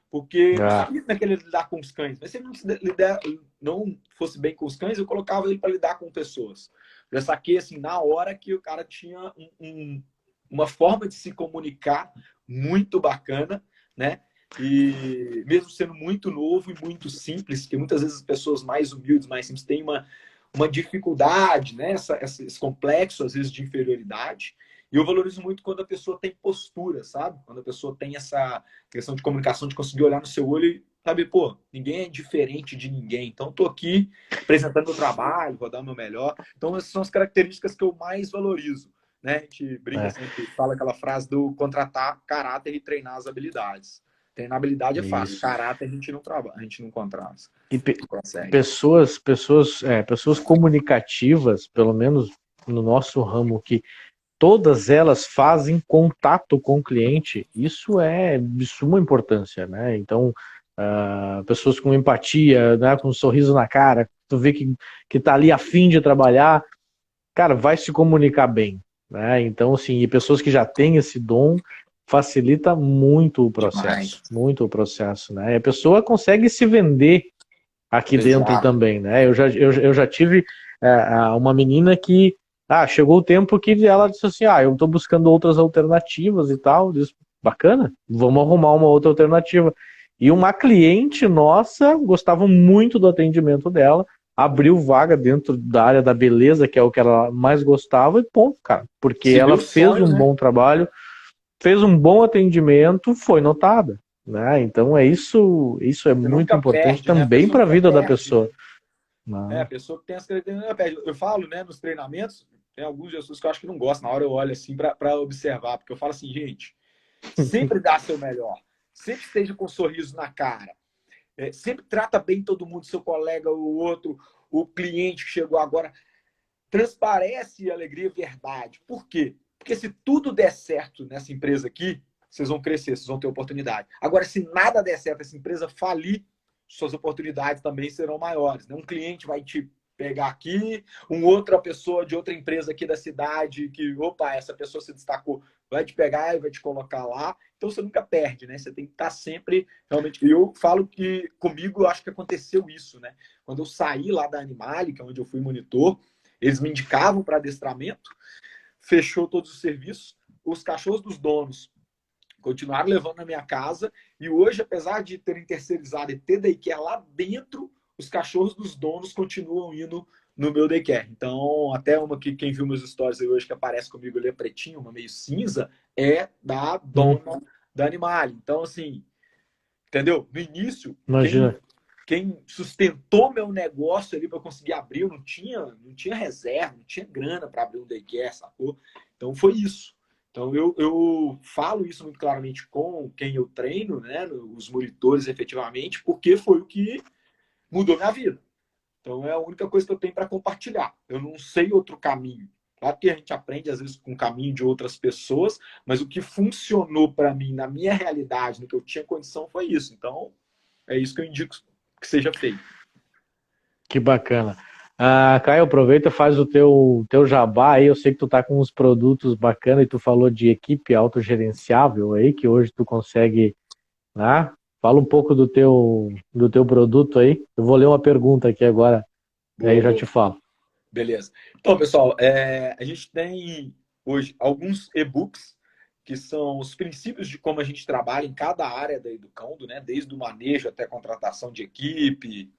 Porque não ah, sabia como é que ele ia lidar com os cães. Mas se ele não fosse bem com os cães, eu colocava ele para lidar com pessoas. Já saquei assim, na hora que o cara tinha uma forma de se comunicar muito bacana, né? E mesmo sendo muito novo e muito simples, que muitas vezes as pessoas mais humildes, mais simples, têm uma dificuldade, né? Esse complexo, às vezes, de inferioridade. E eu valorizo muito quando a pessoa tem postura, sabe? Quando a pessoa tem essa questão de comunicação, de conseguir olhar no seu olho e sabe, pô, ninguém é diferente de ninguém. Então, estou aqui apresentando o trabalho, vou dar o meu melhor. Então, essas são as características que eu mais valorizo. Né? A gente brinca é, sempre, fala aquela frase do contratar caráter e treinar as habilidades. Treinar habilidade é fácil, isso. caráter a gente não trabalha, a gente não contrata, E não consegue. pessoas comunicativas, pelo menos no nosso ramo, que todas elas fazem contato com o cliente, isso é de suma importância, né? Então, pessoas com empatia, né, com um sorriso na cara, tu vê que tá ali a fim de trabalhar, cara, vai se comunicar bem, né? Então, assim, e pessoas que já têm esse dom facilita Demais. muito o processo, né? E a pessoa consegue se vender aqui dentro Exato. também, né? Eu já tive uma menina que chegou o tempo que ela disse assim, eu estou buscando outras alternativas e tal. Eu disse, bacana, vamos arrumar uma outra alternativa. E uma cliente nossa gostava muito do atendimento dela, abriu vaga dentro da área da beleza, que é o que ela mais gostava, e ponto, cara. Porque ela Seguiu o fez sonho, um né? bom trabalho, fez um bom atendimento, foi notada, né? Então isso é Você muito nunca importante perde, né? A também pessoa para a nunca vida da perde, pessoa. né? A Né? pessoa que tem essa característica nunca perde. Eu falo, né, nos treinamentos, tem alguns Jesus que eu acho que não gostam. Na hora eu olho assim para observar, porque eu falo assim, gente, sempre dá seu melhor. Sempre esteja com um sorriso na cara. Sempre trata bem todo mundo, seu colega, o outro, o cliente que chegou agora. Transparece alegria e verdade. Por quê? Porque se tudo der certo nessa empresa aqui, vocês vão crescer, vocês vão ter oportunidade. Agora, se nada der certo, essa empresa falir, suas oportunidades também serão maiores. Né? Um cliente vai te pegar aqui, outra pessoa de outra empresa aqui da cidade, que, opa, essa pessoa se destacou, vai te pegar e vai te colocar lá. Então você nunca perde, né? Você tem que estar sempre realmente. Eu falo que comigo eu acho que aconteceu isso, né? Quando eu saí lá da Animalic, onde eu fui monitor, eles me indicavam para adestramento, fechou todos os serviços, os cachorros dos donos continuaram levando na minha casa, e hoje, apesar de terem terceirizado e ter daycare lá dentro, os cachorros dos donos continuam indo no meu daycare. Então, até uma que quem viu meus stories aí hoje que aparece comigo ali é pretinho, uma meio cinza, é da Hum, dona da Animal. Então, assim, entendeu? No início, imagina. quem sustentou meu negócio ali para eu conseguir abrir, eu não tinha reserva, não tinha grana para abrir um daycare, sacou? Então foi isso. Então, eu falo isso muito claramente com quem eu treino, né, os monitores efetivamente, porque foi o que mudou minha vida. Então, é a única coisa que eu tenho para compartilhar. Eu não sei outro caminho. Claro que a gente aprende, às vezes, com o caminho de outras pessoas, mas o que funcionou para mim, na minha realidade, no que eu tinha condição, foi isso. Então, é isso que eu indico que seja feito. Que bacana. Caio, aproveita e faz o teu jabá aí. Eu sei que tu tá com uns produtos bacanas e tu falou de equipe autogerenciável aí, que hoje tu consegue, né? Fala um pouco do teu produto aí. Eu vou ler uma pergunta aqui agora, aí eu Boa, já te boa. falo. Beleza. Então, pessoal, a gente tem hoje alguns e-books que são os princípios de como a gente trabalha em cada área da Educando, né? Desde o manejo até a contratação de equipe.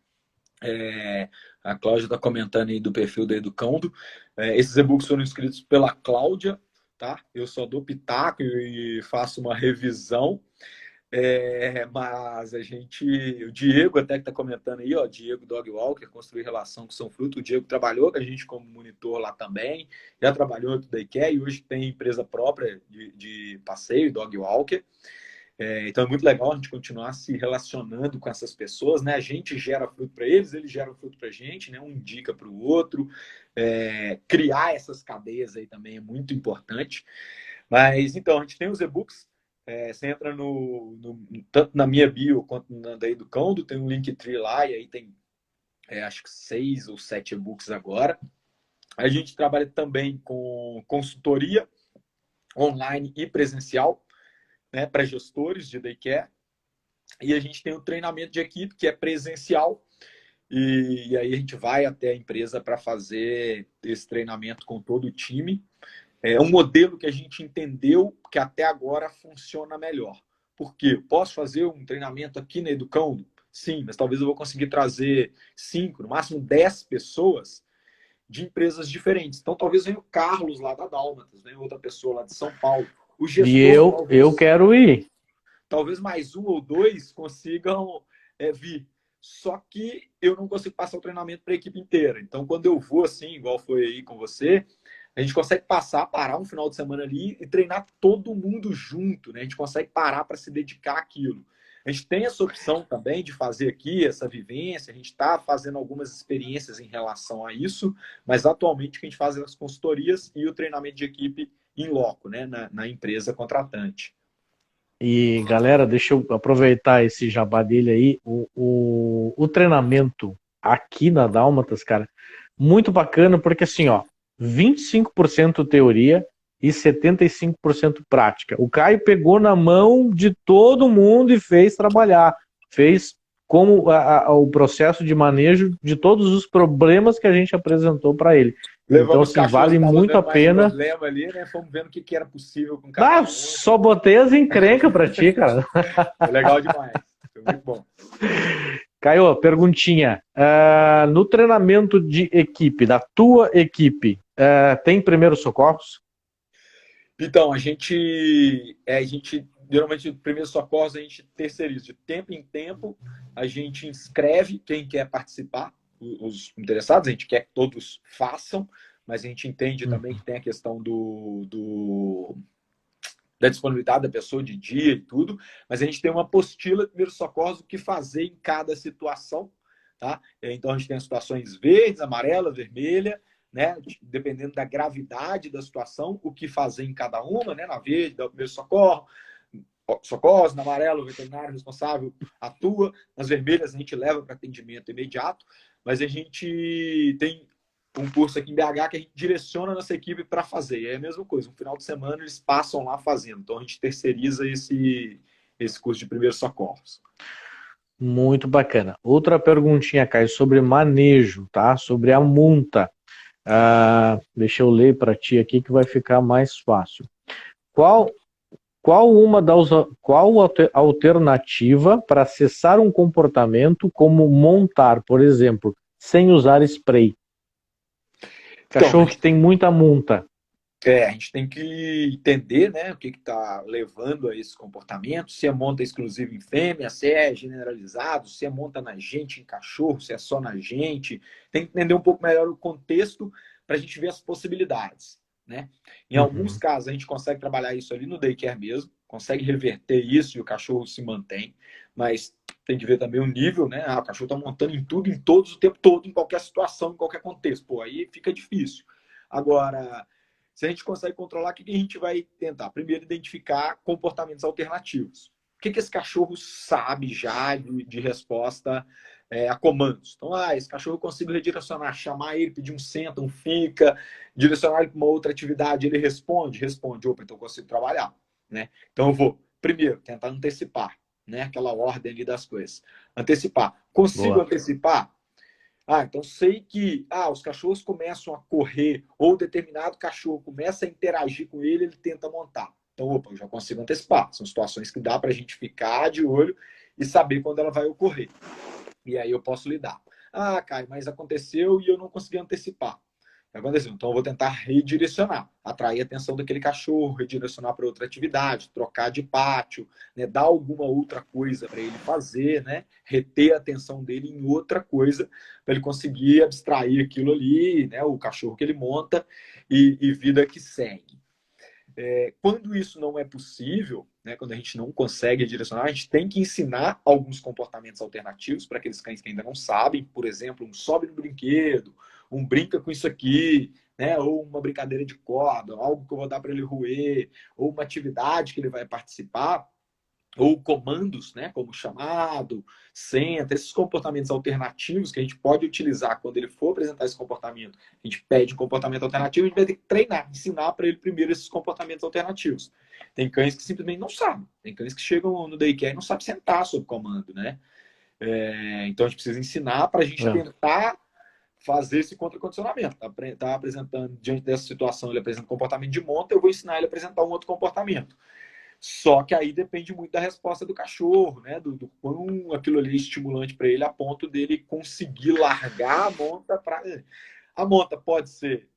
A Cláudia está comentando aí do perfil da Educando. Esses e-books foram escritos pela Cláudia, tá? Eu só dou pitaco e faço uma revisão. Mas a gente, o Diego até que está comentando aí, ó, Diego Dog Walker, construir relação com São Fruto. O Diego trabalhou com a gente como monitor lá também, já trabalhou no Daycare e hoje tem empresa própria de passeio, Dog Walker. Então é muito legal a gente continuar se relacionando com essas pessoas, né? A gente gera fruto para eles geram fruto para a gente, né? Um indica para o outro. Criar essas cadeias aí também é muito importante. Mas então, a gente tem os e-books. Você entra tanto na minha bio quanto na da Educando, tem um Linktree lá, e aí tem acho que 6 ou 7 e-books agora. A gente trabalha também com consultoria online e presencial, né, para gestores de daycare. E a gente tem o treinamento de equipe, que é presencial, e aí a gente vai até a empresa para fazer esse treinamento com todo o time. É um modelo que a gente entendeu que até agora funciona melhor. Por quê? Posso fazer um treinamento aqui na Educando? Sim, mas talvez eu vou conseguir trazer 5, no máximo 10 pessoas de empresas diferentes. Então, talvez venha o Carlos lá da Dálmatas, venha outra pessoa lá de São Paulo. O E gestor, eu quero ir. talvez mais um ou dois consigam vir. Só que eu não consigo passar o treinamento para a equipe inteira. Então, quando eu vou assim, igual foi aí com você, a gente consegue parar um final de semana ali e treinar todo mundo junto, né? A gente consegue parar para se dedicar àquilo. A gente tem essa opção também de fazer aqui essa vivência, a gente está fazendo algumas experiências em relação a isso, mas atualmente o que a gente faz é as consultorias e o treinamento de equipe em loco, né? Na empresa contratante. E galera, deixa eu aproveitar esse jabá dele aí. O treinamento aqui na Dálmatas, cara, muito bacana, porque assim, ó, 25% teoria e 75% prática. O Caio pegou na mão de todo mundo e fez trabalhar. Fez como o processo de manejo de todos os problemas que a gente apresentou para ele. Então, Levamos os assim, cachorros vale que estavam muito a dando mais pena. problema ali, né? Fomos vendo o que era possível com cada um. Só botei as encrencas pra ti, cara. Foi legal demais. Foi muito bom. Caio, perguntinha. No treinamento de equipe, da tua equipe, tem primeiros socorros? Então, geralmente, primeiros socorros, a gente terceiriza. De tempo em tempo, a gente inscreve quem quer participar, os interessados, a gente quer que todos façam, mas a gente entende também que tem a questão da disponibilidade da pessoa de dia e tudo, mas a gente tem uma apostila de primeiros socorros, o que fazer em cada situação, tá? Então a gente tem as situações verdes, amarela, vermelha, né? Dependendo da gravidade da situação, o que fazer em cada uma, né? Na verde, dá o primeiro socorro, na amarela, o veterinário responsável atua, nas vermelhas a gente leva para atendimento imediato, mas a gente tem um curso aqui em BH que a gente direciona a nossa equipe para fazer. E é a mesma coisa, no final de semana eles passam lá fazendo. Então a gente terceiriza esse curso de primeiros socorros. Muito bacana. Outra perguntinha, Caio, sobre manejo, tá? Sobre a multa. Deixa eu ler para ti aqui que vai ficar mais fácil. Qual qual alternativa para acessar um comportamento como montar, por exemplo, sem usar spray? Então, Cachorro que tem muita multa. a gente tem que entender, né, o que está levando a esse comportamento, se é monta exclusivo em fêmea, se é generalizado, se é monta na gente, em cachorro, se é só na gente. Tem que entender um pouco melhor o contexto para a gente ver as possibilidades. né? Em alguns Uhum. casos, a gente consegue trabalhar isso ali no daycare mesmo, consegue reverter isso e o cachorro se mantém, mas tem que ver também o nível, né? Ah, o cachorro tá montando em tudo, em todos, o tempo todo, em qualquer situação, em qualquer contexto. Pô, aí fica difícil. Agora, se a gente consegue controlar, o que a gente vai tentar? Primeiro, identificar comportamentos alternativos. O que esse cachorro sabe já de resposta a comandos? Então, esse cachorro eu consigo redirecionar, chamar ele, pedir um senta, um fica, direcionar ele para uma outra atividade, ele responde? Responde. Opa, então eu consigo trabalhar, né? Então eu vou, primeiro, tentar antecipar, né? Aquela ordem ali das coisas. Antecipar. Consigo Boa. antecipar? Então sei que os cachorros começam a correr, ou determinado cachorro começa a interagir com ele, ele tenta montar. Então, opa, eu já consigo antecipar. São situações que dá para a gente ficar de olho e saber quando ela vai ocorrer. E aí eu posso lidar. Caio, mas aconteceu e eu não consegui antecipar. Aconteceu. Então eu vou tentar redirecionar, atrair a atenção daquele cachorro, redirecionar para outra atividade, trocar de pátio, né, dar alguma outra coisa para ele fazer, né, reter a atenção dele em outra coisa, para ele conseguir abstrair aquilo ali, né, o cachorro que ele monta e vida que segue. Quando isso não é possível, né, quando a gente não consegue direcionar, a gente tem que ensinar alguns comportamentos alternativos para aqueles cães que ainda não sabem. Por exemplo, um sobe no brinquedo, um brinca com isso aqui, né, ou uma brincadeira de corda, algo que eu vou dar para ele roer, ou uma atividade que ele vai participar, ou comandos, né, como chamado, senta, esses comportamentos alternativos que a gente pode utilizar quando ele for apresentar esse comportamento. A gente pede um comportamento alternativo, a gente vai ter que treinar, ensinar para ele primeiro esses comportamentos alternativos. Tem cães que simplesmente não sabem. Tem cães que chegam no daycare e não sabem sentar sob comando, né? Então a gente precisa ensinar para a gente É. tentar fazer esse contra-condicionamento. Tá apresentando, diante dessa situação, ele apresenta um comportamento de monta, eu vou ensinar ele a apresentar um outro comportamento. Só que aí depende muito da resposta do cachorro, né? Do quão aquilo ali é estimulante para ele, a ponto dele conseguir largar a monta para. A monta pode ser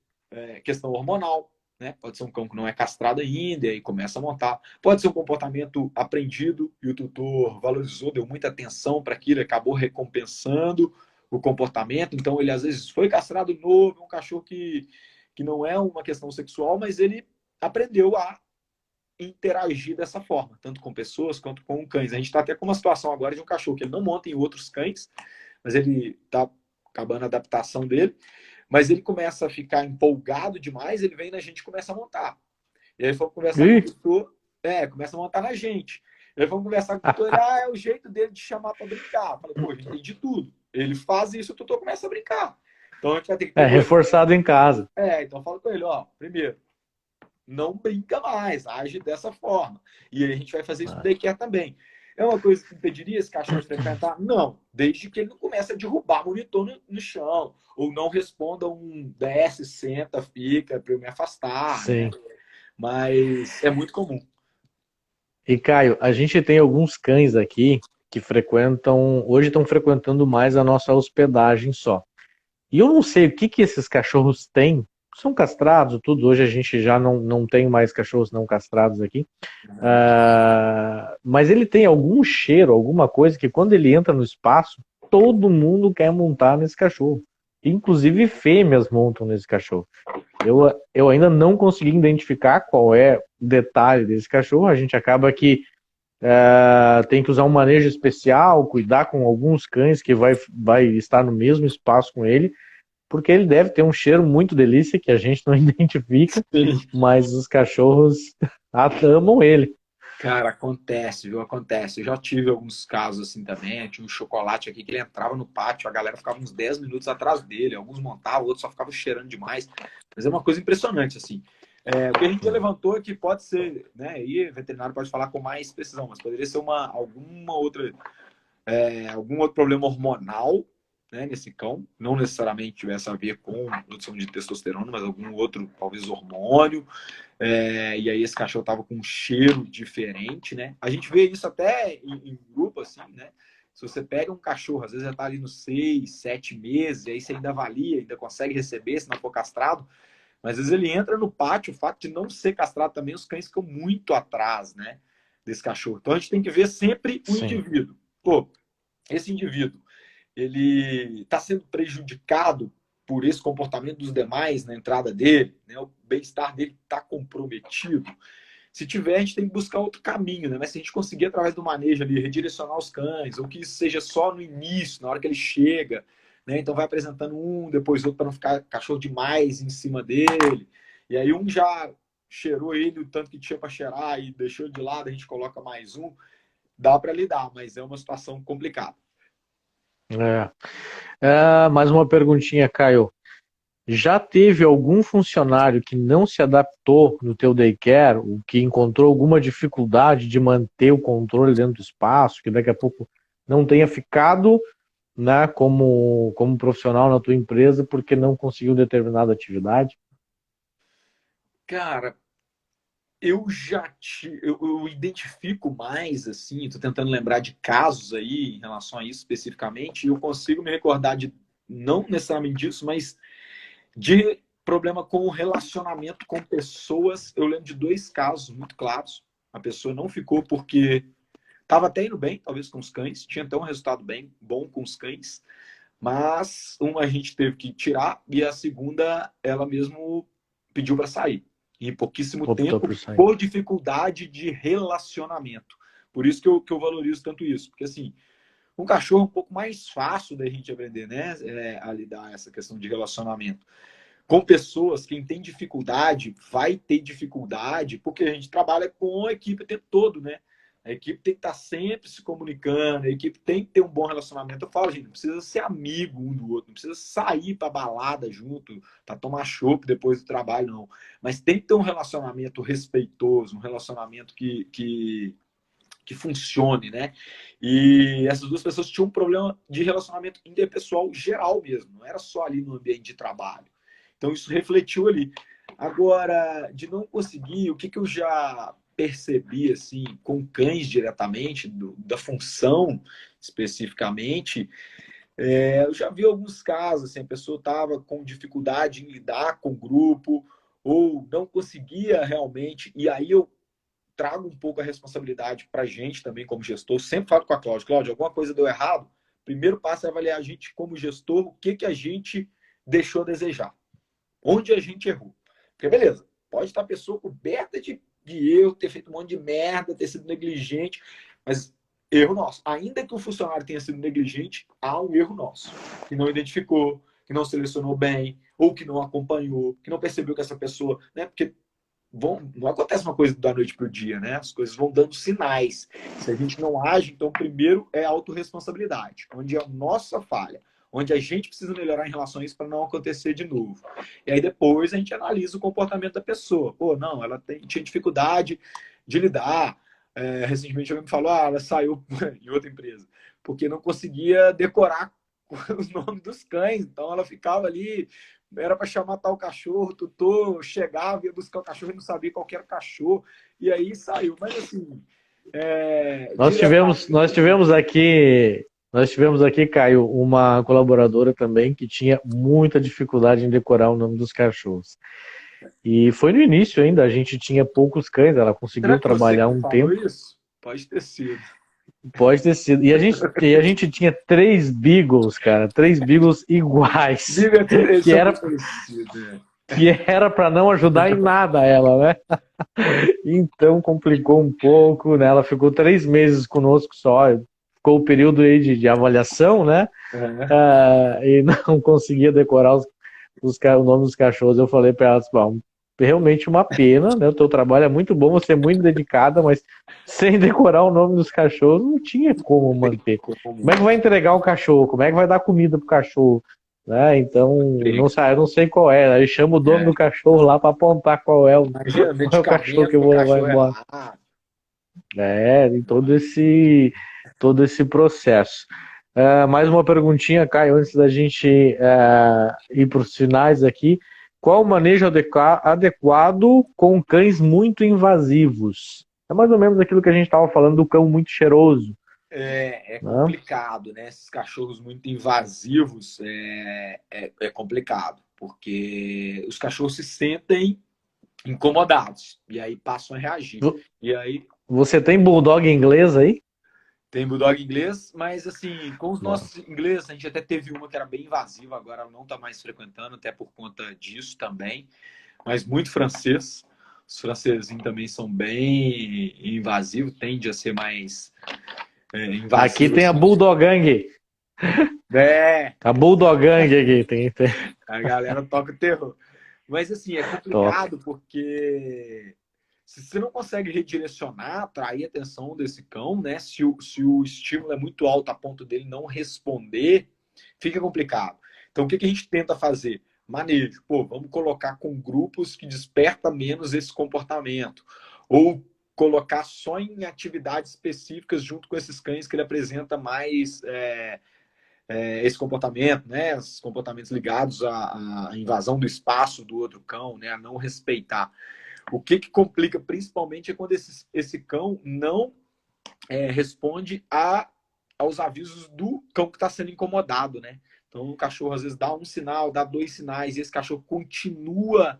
questão hormonal, né? Pode ser um cão que não é castrado ainda e começa a montar. Pode ser um comportamento aprendido e o tutor valorizou, deu muita atenção para aquilo, acabou recompensando o comportamento. Então ele às vezes foi castrado novo, um cachorro que não é uma questão sexual, mas ele aprendeu a interagir dessa forma, tanto com pessoas quanto com cães. A gente está até com uma situação agora de um cachorro que ele não monta em outros cães, mas ele está acabando a adaptação dele, mas ele começa a ficar empolgado demais, ele vem na gente e começa a montar. E aí foi conversar com o Ih, tutor, começa a montar na gente. E aí vamos conversar com o tutor, é o jeito dele de chamar para brincar. Eu falei, pô, a gente tem de tudo. Ele faz isso, o tutor começa a brincar. Então a gente vai ter que ter reforçado em casa. então fala com ele, primeiro, não brinca mais, age dessa forma. E aí a gente vai fazer isso no Ah, daycare também. É uma coisa que impediria esse cachorro de frequentar? Não, desde que ele não comece a derrubar monitor no chão, ou não responda um desce, senta, fica, para eu me afastar, né? sim. Mas é muito comum. E Caio, a gente tem alguns cães aqui que frequentam, hoje estão frequentando mais a nossa hospedagem só. E eu não sei o que que esses cachorros têm. São castrados, tudo. Hoje a gente já não tem mais cachorros não castrados aqui. Mas ele tem algum cheiro, alguma coisa que quando ele entra no espaço, todo mundo quer montar nesse cachorro. Inclusive fêmeas montam nesse cachorro. Eu ainda não consegui identificar qual é o detalhe desse cachorro. A gente acaba que tem que usar um manejo especial, cuidar com alguns cães que vai estar no mesmo espaço com ele, porque ele deve ter um cheiro muito delícia que a gente não identifica, Sim. mas os cachorros amam ele. Cara, acontece, viu? Acontece. Eu já tive alguns casos assim também. Eu tinha um chocolate aqui que ele entrava no pátio, a galera ficava uns 10 minutos atrás dele. Alguns montavam, outros só ficavam cheirando demais. Mas é uma coisa impressionante, assim. O que a gente já levantou é que pode ser, né? Aí o veterinário pode falar com mais precisão, mas poderia ser algum outro problema hormonal, né, nesse cão, não necessariamente tivesse a ver com produção de testosterona, mas algum outro, talvez, hormônio. E aí esse cachorro tava com um cheiro diferente, né? A gente vê isso até em grupo, assim, né? Se você pega um cachorro, às vezes já tá ali nos 6, 7 meses, e aí você ainda avalia, ainda consegue receber, se não for castrado, mas às vezes ele entra no pátio, o fato de não ser castrado também, os cães ficam muito atrás, né, desse cachorro. Então a gente tem que ver sempre o Sim. indivíduo. Pô, esse indivíduo, ele está sendo prejudicado por esse comportamento dos demais na entrada dele, né, o bem-estar dele está comprometido. Se tiver, a gente tem que buscar outro caminho, né? Mas se a gente conseguir, através do manejo ali, redirecionar os cães, ou que isso seja só no início, na hora que ele chega, né? Então vai apresentando um, depois outro, para não ficar cachorro demais em cima dele. E aí um já cheirou ele o tanto que tinha para cheirar e deixou de lado, a gente coloca mais um. Dá para lidar, mas é uma situação complicada. Mais uma perguntinha, Caio. Já teve algum funcionário que não se adaptou no teu daycare, ou que encontrou alguma dificuldade de manter o controle dentro do espaço, que daqui a pouco não tenha ficado, né, como profissional na tua empresa porque não conseguiu determinada atividade? Cara, eu identifico mais, assim, estou tentando lembrar de casos aí em relação a isso especificamente, e eu consigo me recordar de, não necessariamente disso, mas de problema com o relacionamento com pessoas. Eu lembro de 2 casos muito claros. A pessoa não ficou porque estava até indo bem, talvez com os cães, tinha até um resultado bem bom com os cães, mas uma a gente teve que tirar e a segunda ela mesmo pediu para sair. Em pouquíssimo Optou tempo, por sair. por dificuldade de relacionamento. Por isso que eu valorizo tanto isso. Porque, assim, um cachorro é um pouco mais fácil da gente aprender, né? A lidar essa questão de relacionamento. Com pessoas, quem tem dificuldade, vai ter dificuldade, porque a gente trabalha com a equipe o tempo todo, né? A equipe tem que estar sempre se comunicando, a equipe tem que ter um bom relacionamento. Eu falo, gente, não precisa ser amigo um do outro, não precisa sair para balada junto, para tomar chopp depois do trabalho, não. Mas tem que ter um relacionamento respeitoso, um relacionamento que funcione, né? E essas 2 pessoas tinham um problema de relacionamento interpessoal geral mesmo, não era só ali no ambiente de trabalho. Então isso refletiu ali. Agora, de não conseguir, o que eu já percebi assim com cães diretamente, da função especificamente, eu já vi alguns casos, assim, a pessoa estava com dificuldade em lidar com o grupo, ou não conseguia realmente, e aí eu trago um pouco a responsabilidade para a gente também como gestor. Sempre falo com a Cláudia, Cláudia, alguma coisa deu errado, primeiro passo é avaliar a gente como gestor, o que a gente deixou a desejar, onde a gente errou. Porque beleza, pode estar a pessoa coberta de erro, ter feito um monte de merda, ter sido negligente, mas erro nosso. Ainda que o funcionário tenha sido negligente, há um erro nosso, que não identificou, que não selecionou bem, ou que não acompanhou, que não percebeu que essa pessoa, né? Porque não acontece uma coisa da noite para o dia, né? As coisas vão dando sinais. Se a gente não age, então primeiro é a autorresponsabilidade, onde é a nossa falha, onde a gente precisa melhorar em relação a isso para não acontecer de novo. E aí depois a gente analisa o comportamento da pessoa. Pô, não, ela tinha dificuldade de lidar. Recentemente alguém me falou, ela saiu em outra empresa, porque não conseguia decorar os nomes dos cães. Então ela ficava ali, era para chamar tal cachorro, o tutor chegava, ia buscar o cachorro e não sabia qual era o cachorro, e aí saiu. Mas assim, Nós tivemos, nós tivemos aqui, nós tivemos aqui, Caio, uma colaboradora também que tinha muita dificuldade em decorar o nome dos cachorros. E foi no início ainda, a gente tinha poucos cães, ela será conseguiu que você trabalhar que um falou tempo, isso? Pode ter sido. pode ter sido. E a gente tinha 3 beagles, cara, 3 beagles iguais, Eles que são era muito parecidos, né? que era para não ajudar em nada ela, né? Então complicou um pouco, né? Ela ficou 3 meses conosco só, ficou o período aí de avaliação, né? E não conseguia decorar o nome dos cachorros. Eu falei para ela, realmente uma pena, né? O teu trabalho é muito bom, você é muito dedicada, mas sem decorar o nome dos cachorros não tinha como manter. Como é que vai entregar o cachorro? Como é que vai dar comida pro cachorro? Né? Então, não sei, eu não sei qual é. Aí chama o dono do cachorro lá para apontar Imagina, qual é o cachorro que medicamento eu para vou levar cachorro embora. errado. Em todo esse processo. Mais uma perguntinha, Caio, antes da gente ir para os finais aqui. Qual o manejo adequado com cães muito invasivos? É mais ou menos aquilo que a gente estava falando do cão muito cheiroso. É Né? complicado, né? Esses cachorros muito invasivos é complicado, porque os cachorros se sentem incomodados e aí passam a reagir. E aí Você tem bulldog inglês aí? Tem Bulldog inglês, mas assim, com os Bom, nossos ingleses, a gente até teve uma que era bem invasiva, agora ela não está mais frequentando, até por conta disso também. Mas muito francês. Os francesinhos também são bem invasivos, tende a ser mais aqui invasivos. tem a Bulldogang. É, A Bulldogang aqui. Tem. a galera toca o terror. Mas assim, é Top. complicado porque se você não consegue redirecionar, atrair a atenção desse cão, né? Se o estímulo é muito alto a ponto dele não responder, fica complicado. Então, o que a gente tenta fazer? Manejo. Pô, vamos colocar com grupos que desperta menos esse comportamento. Ou colocar só em atividades específicas junto com esses cães que ele apresenta mais esse comportamento, né? Esses comportamentos ligados à invasão do espaço do outro cão, né? A não respeitar. O que complica principalmente é quando esse cão não responde aos avisos do cão que está sendo incomodado, né? Então o cachorro às vezes dá um sinal, dá 2 sinais, e esse cachorro continua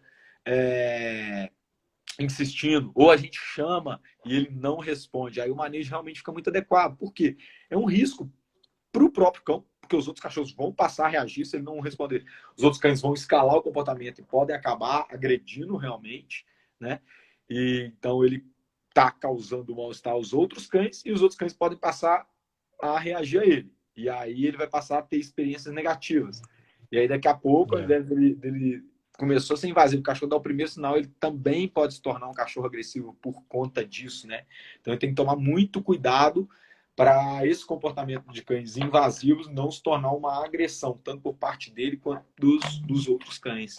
insistindo, ou a gente chama e ele não responde. Aí o manejo realmente fica muito adequado. Por quê? É um risco para o próprio cão, porque os outros cachorros vão passar a reagir se ele não responder. Os outros cães vão escalar o comportamento e podem acabar agredindo realmente, né? E então ele está causando mal-estar aos outros cães e os outros cães podem passar a reagir a ele. E aí ele vai passar a ter experiências negativas. E aí daqui a pouco, ao invés dele começou a ser invasivo, o cachorro dá o primeiro sinal, ele também pode se tornar um cachorro agressivo por conta disso, né? Então ele tem que tomar muito cuidado para esse comportamento de cães invasivos não se tornar uma agressão, tanto por parte dele quanto dos outros cães.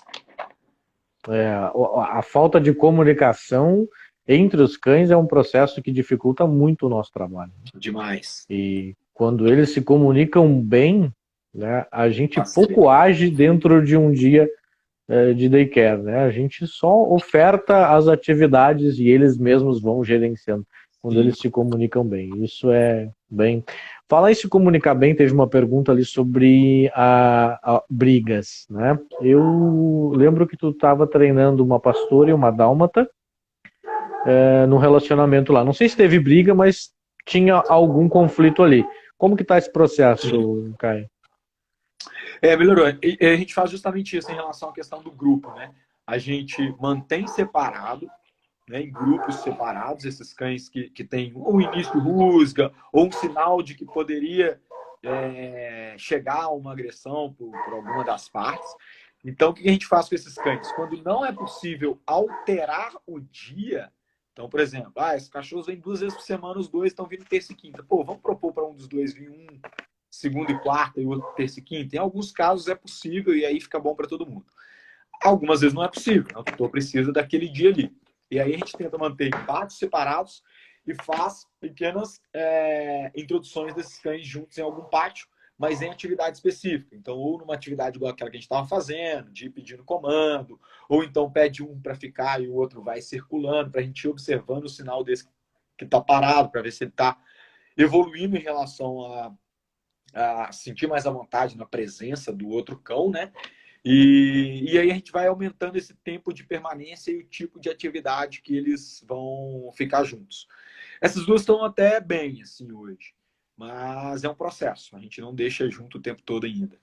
A falta de comunicação entre os cães é um processo que dificulta muito o nosso trabalho. Demais. E quando eles se comunicam bem, né, a gente Facilita. pouco age dentro de um dia de daycare, né? A gente só oferta as atividades e eles mesmos vão gerenciando quando Sim. eles se comunicam bem. Isso é bem... Falar em se comunicar bem, teve uma pergunta ali sobre a brigas, né? Eu lembro que tu estava treinando uma pastora e uma dálmata no relacionamento lá. Não sei se teve briga, mas tinha algum conflito ali. Como que tá esse processo, Caio? Melhorou. E a gente faz justamente isso em relação à questão do grupo, né? A gente mantém separado, né, em grupos separados, esses cães que têm um início rusga ou um sinal de que poderia chegar a uma agressão por alguma das partes. Então, o que a gente faz com esses cães? Quando não é possível alterar o dia, então, por exemplo, esses cachorros vêm 2 vezes por semana, os dois estão vindo terça e quinta. Pô, vamos propor para um dos dois vir um segunda e quarta e o outro terça e quinta? Em alguns casos é possível e aí fica bom para todo mundo. Algumas vezes não é possível, o tutor precisa daquele dia ali. E aí a gente tenta manter pátios separados e faz pequenas introduções desses cães juntos em algum pátio, mas em atividade específica. Então, ou numa atividade igual aquela que a gente estava fazendo, de ir pedindo comando, ou então pede um para ficar e o outro vai circulando, para a gente ir observando o sinal desse que está parado, para ver se ele está evoluindo em relação a sentir mais à vontade na presença do outro cão, né? E aí a gente vai aumentando esse tempo de permanência e o tipo de atividade que eles vão ficar juntos. Essas duas estão até bem, assim, hoje. Mas é um processo. A gente não deixa junto o tempo todo ainda.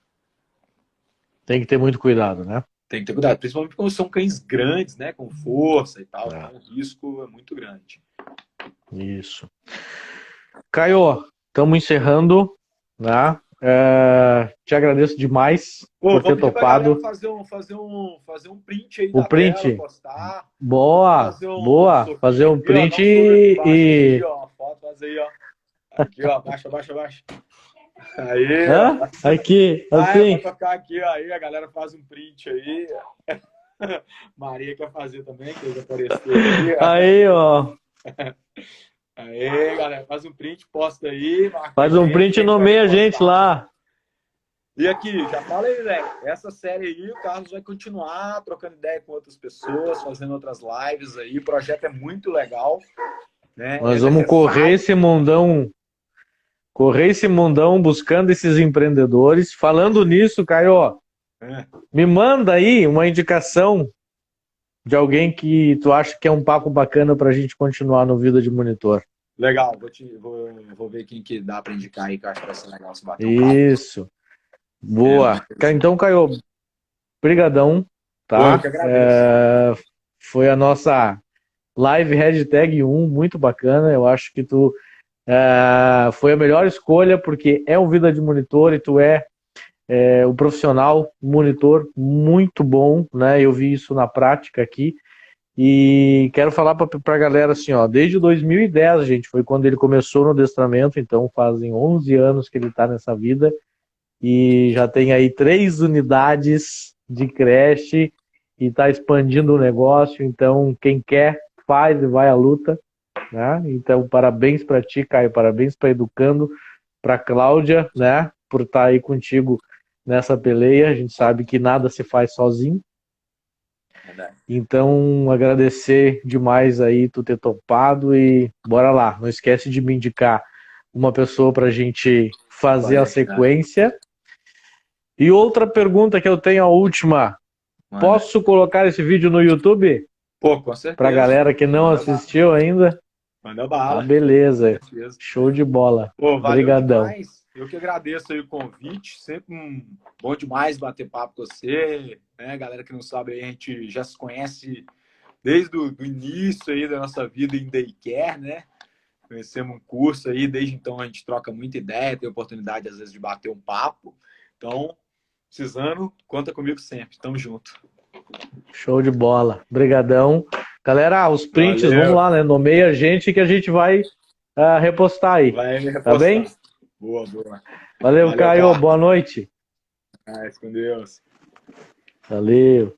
Tem que ter muito cuidado, né? Tem que ter cuidado. Principalmente quando são cães grandes, né? Com força e tal. Então o risco é muito grande. Isso. Caio, estamos encerrando, né? Te agradeço demais por ter topado. Fazer um print aí o da print. tela, postar. Boa, fazer um print e... e... Aí, ó, foto, faz aí, ó. Aqui, ó, abaixa. Aí, aqui, assim. Vai tocar aqui, ó, aí a galera faz um print aí. Maria quer fazer também, que ele apareceu aí. Aí, ó. Aí, galera, faz um print, posta aí. Faz um print e nomeia a gente lá. E aqui, já fala aí, Léo. Essa série aí, o Carlos vai continuar trocando ideia com outras pessoas, fazendo outras lives aí. O projeto é muito legal, né? Nós vamos correr esse mundão buscando esses empreendedores. Falando nisso, Caio, me manda aí uma indicação de alguém que tu acha que é um papo bacana para a gente continuar no Vida de Monitor. Legal, vou ver quem que dá para indicar aí, que eu acho que vai ser legal se bater um papo. Isso. Boa. Então, Caio, brigadão, Pô, eu que tá? agradeço. Foi a nossa live hashtag 1, muito bacana. Eu acho que tu foi a melhor escolha, porque é um vida de monitor e tu é um profissional monitor muito bom, né? Eu vi isso na prática aqui. E quero falar para a galera assim, ó, desde 2010, gente, foi quando ele começou no adestramento, então fazem 11 anos que ele está nessa vida e já tem aí 3 unidades de creche e está expandindo o negócio, então quem quer faz e vai à luta, né? Então parabéns para ti, Caio, parabéns para Educando, para Cláudia, né, por estar aí contigo nessa peleia, a gente sabe que nada se faz sozinho. Verdade. Então, agradecer demais aí tu ter topado e bora lá. Não esquece de me indicar uma pessoa para a gente fazer Pode a deixar. sequência. E outra pergunta que eu tenho, a última. Manda. Posso colocar esse vídeo no YouTube? Pô, com Para a certeza. galera que não Manda bala. assistiu ainda? Manda Ah, bala. Com beleza. certeza. Show de bola. Pô, valeu Brigadão. demais. Eu que agradeço aí o convite. Sempre bom demais bater papo com você. Né? Galera que não sabe, aí, a gente já se conhece desde o início aí da nossa vida em daycare, né? Conhecemos um curso aí, desde então a gente troca muita ideia, tem oportunidade às vezes de bater um papo. Então, precisando, conta comigo sempre. Tamo junto. Show de bola. Brigadão. Galera, os prints, vamos Valeu. lá, né? Nomeia a gente que a gente vai repostar aí. Vai me Tá repostar. bem? Boa, boa. Valeu, Valeu, Caio. Bart. Boa noite. Com Deus. Valeu.